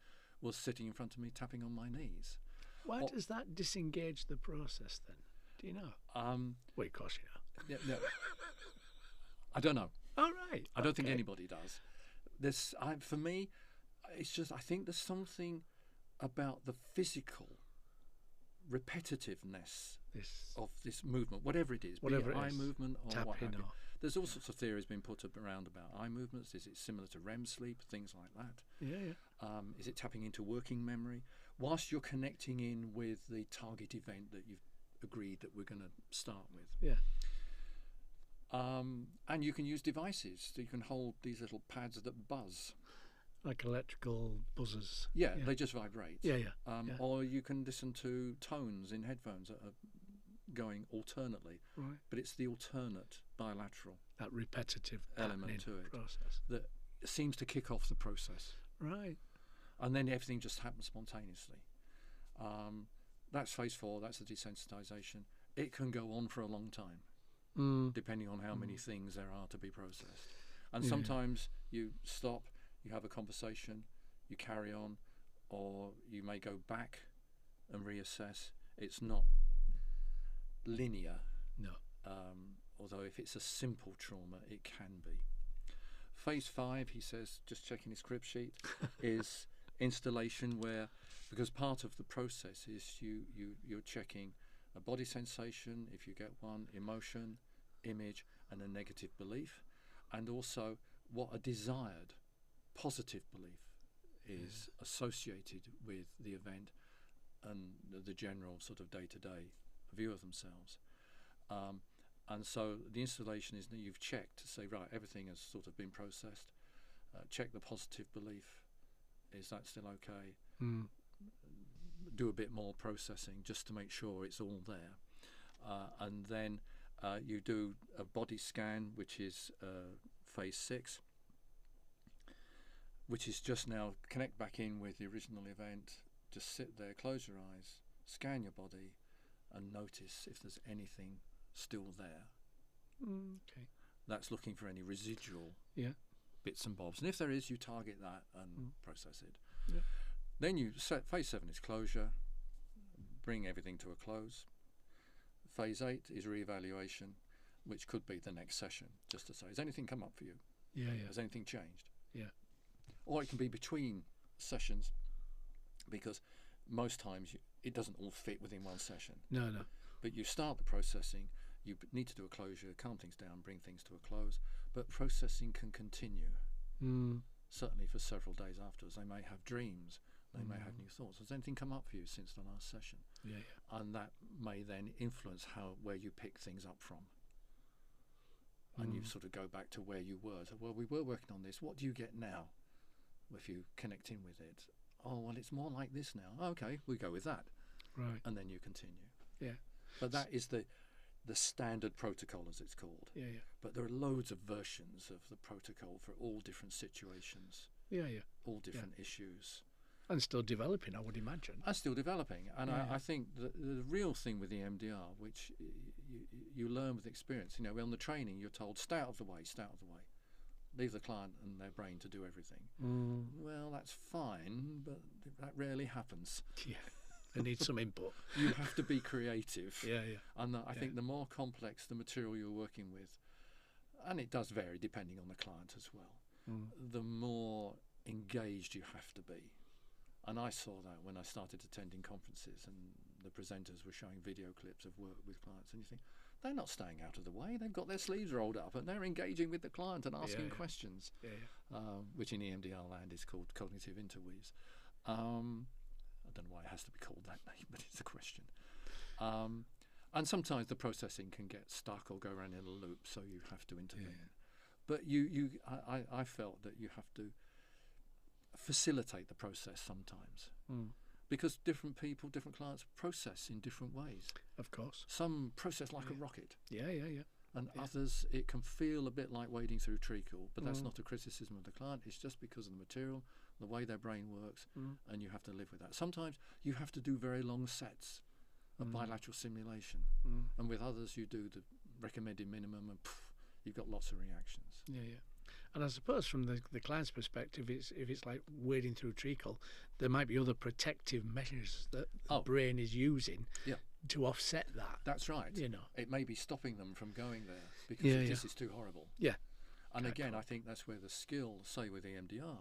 was sitting in front of me tapping on my knees. Why does that disengage the process then? Do you know? Um, Well, of course you know. yeah, no, I don't know. All right. I don't think okay. anybody does. For me, it's just I think there's something about the physical repetitiveness This of this movement, whatever it is, Whatever be it it eye is, movement or what tapping have you. or There's all sorts of theories being put around about eye movements. Is it similar to REM sleep, things like that? yeah. Is it tapping into working memory whilst you're connecting in with the target event that you've agreed that we're going to start with? Yeah. And you can use devices. So you can hold these little pads that buzz. Like electrical buzzers. Yeah, Yeah. they just vibrate. Yeah. Yeah. Or you can listen to tones in headphones that are going alternately. Right. But it's the alternate bilateral That repetitive element patterning to it process. that seems to kick off the process. Right. And then everything just happens spontaneously. That's phase 4, that's the desensitization. It can go on for a long time, depending on how many things there are to be processed. And Yeah. sometimes you stop, you have a conversation, you carry on, or you may go back and reassess. It's not linear, No. although if it's a simple trauma, it can be. Phase 5, he says, just checking his crib sheet, is installation where, because part of the process is you're checking a body sensation, if you get one, emotion, image, and a negative belief, and also what a desired positive belief is associated with the event and the general sort of day-to-day view of themselves. And so the installation is that you've checked to say, right, everything has sort of been processed. Check the positive belief. Is that still okay? Do a bit more processing just to make sure it's all there. And then you do a body scan, which is phase 6, which is just now connect back in with the original event. Just sit there, close your eyes, scan your body, and notice if there's anything still there. Okay. That's looking for any residual Yeah. bits and bobs. And if there is, you target that and process it. Yeah. Then you set phase 7 is closure, bring everything to a close. Phase 8 is reevaluation, which could be the next session, just to say, has anything come up for you? Yeah. Has anything changed? Yeah. Or it can be between sessions, because most times it doesn't all fit within one session. No. But you start the processing, you need to do a closure, calm things down, bring things to a close, but processing can continue, certainly for several days afterwards. They may have dreams, they may have new thoughts. Has anything come up for you since the last session? Yeah. And that may then influence where you pick things up from. And you sort of go back to where you were. So, well, we were working on this. What do you get now if you connect in with it? Oh, well, it's more like this now. Okay, we go with that. Right. And then you continue. Yeah. But that is the standard protocol, as it's called. Yeah. But there are loads of versions of the protocol for all different situations, Yeah. all different issues. And still developing, I would imagine. And still developing. And Yeah. I think the real thing with the EMDR, which you learn with experience, on the training you're told, stay out of the way, stay out of the way. Leave the client and their brain to do everything. Well, that's fine, but that rarely happens. Yeah. They need some input. You have to be creative. Yeah. And I think the more complex the material you're working with, and it does vary depending on the client as well, the more engaged you have to be. And I saw that when I started attending conferences and the presenters were showing video clips of work with clients, and you think, they're not staying out of the way, they've got their sleeves rolled up and they're engaging with the client and asking questions, which in EMDR land is called cognitive interweaves. I don't know why it has to be called that name, but it's a question. And sometimes the processing can get stuck or go around in a loop, so you have to intervene. But I felt that you have to facilitate the process sometimes, because different people, different clients process in different ways. Of course. Some process like a rocket, Yeah. and others it can feel a bit like wading through treacle, but that's not a criticism of the client. It's just because of the material, the way their brain works, and you have to live with that. Sometimes you have to do very long sets of bilateral simulation, and with others you do the recommended minimum, and you've got lots of reactions. Yeah. And I suppose from the client's perspective, if it's like wading through treacle, there might be other protective measures that the brain is using to offset that. That's right. You know. It may be stopping them from going there because Yeah, this is too horrible. Yeah. And Okay, again, cool. I think that's where the skill, say with EMDR,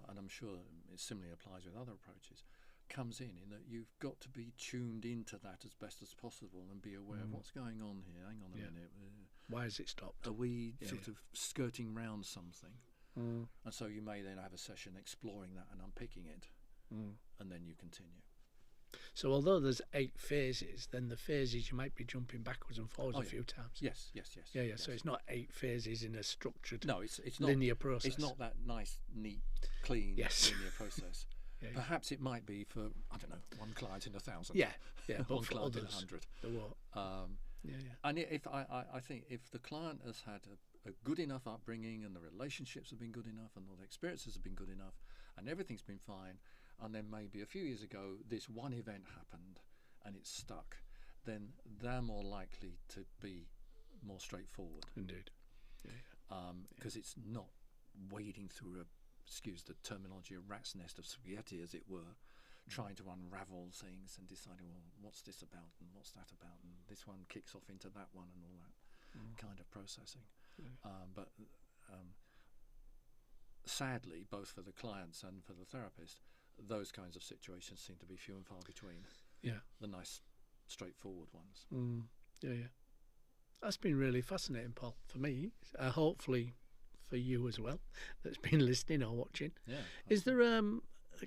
and I'm sure it similarly applies with other approaches, comes in that you've got to be tuned into that as best as possible and be aware of what's going on here. Hang on a minute. Why has it stopped? Are we sort of skirting round something? Mm. And so you may then have a session exploring that and unpicking it, and then you continue. So although there's 8 phases, then the phases you might be jumping backwards and forwards a few times. Yes. Yeah. So it's not 8 phases in a structured, no, it's not linear process. It's not that nice, neat, clean linear process. Perhaps it might be for, I don't know, one client in 1,000. Yeah. But one for client in others, 100. there won't. And if I think if the client has had a good enough upbringing and the relationships have been good enough and all the experiences have been good enough and everything's been fine, and then maybe a few years ago this one event happened and it's stuck, then they're more likely to be more straightforward. Indeed. Because it's not wading through excuse the terminology, a rat's nest of spaghetti, as it were, trying to unravel things and deciding, well, what's this about and what's that about, and this one kicks off into that one and all that kind of processing. But sadly, both for the clients and for the therapist, those kinds of situations seem to be few and far between. Yeah. The nice, straightforward ones. Yeah. That's been really fascinating, Paul, for me. Hopefully for you as well, that's been listening or watching. Yeah. Is there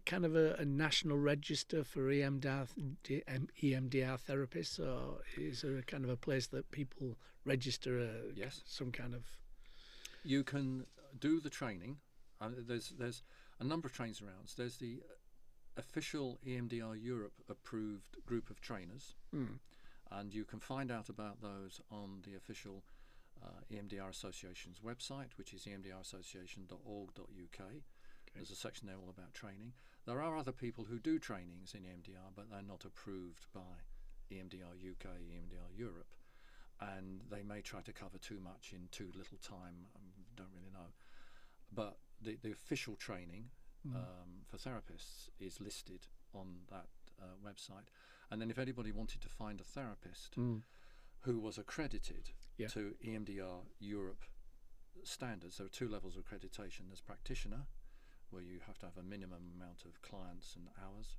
kind of a national register for EMDR therapists, or is there a kind of a place that people register Yes. some kind of... You can do the training. There's a number of trainings around. There's the official EMDR Europe approved group of trainers, and you can find out about those on the official EMDR Association's website, which is emdrassociation.org.uk. There's a section there all about training. There are other people who do trainings in EMDR, but they're not approved by EMDR UK, EMDR Europe, and they may try to cover too much in too little time. Don't really know. But the official training for therapists is listed on that website. And then if anybody wanted to find a therapist who was accredited to EMDR Europe standards, there are 2 levels of accreditation. There's practitioner, where you have to have a minimum amount of clients and hours,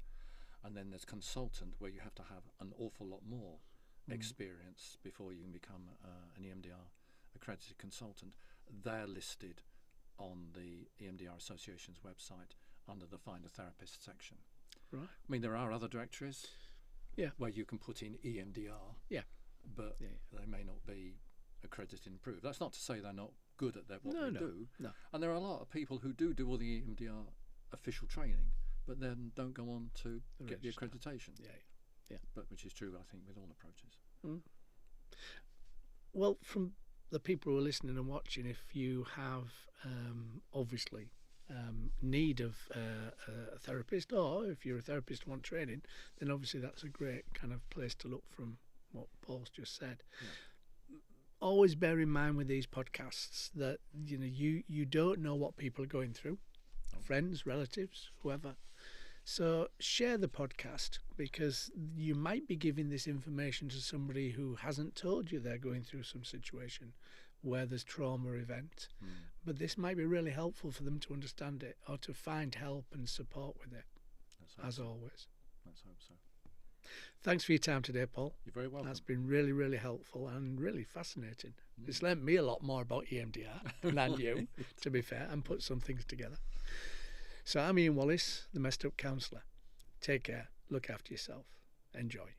and then there's consultant, where you have to have an awful lot more experience before you can become an EMDR accredited consultant. They're listed on the EMDR Association's website under the Find a Therapist section. Right. I mean, there are other directories where you can put in EMDR, but they may not be accredited and approved. That's not to say they're not good at what they do. No. And there are a lot of people who do all the EMDR official training, but then don't go on to get the accreditation. But which is true, I think, with all approaches. Well, from the people who are listening and watching, if you have obviously need of a therapist, or if you're a therapist and want training, then obviously that's a great kind of place to look from what Paul's just said. Always bear in mind with these podcasts that you don't know what people are going through, friends, relatives, whoever. So share the podcast, because you might be giving this information to somebody who hasn't told you they're going through some situation where there's trauma event, but this might be really helpful for them to understand it or to find help and support with it. As always. Let's hope so. Thanks for your time today, Paul. You're very welcome. That's been really, really helpful and really fascinating. It's learnt me a lot more about EMDR than you, to be fair, and put some things together. So I'm Ian Wallace, the Messed Up Counsellor. Take care, look after yourself, enjoy.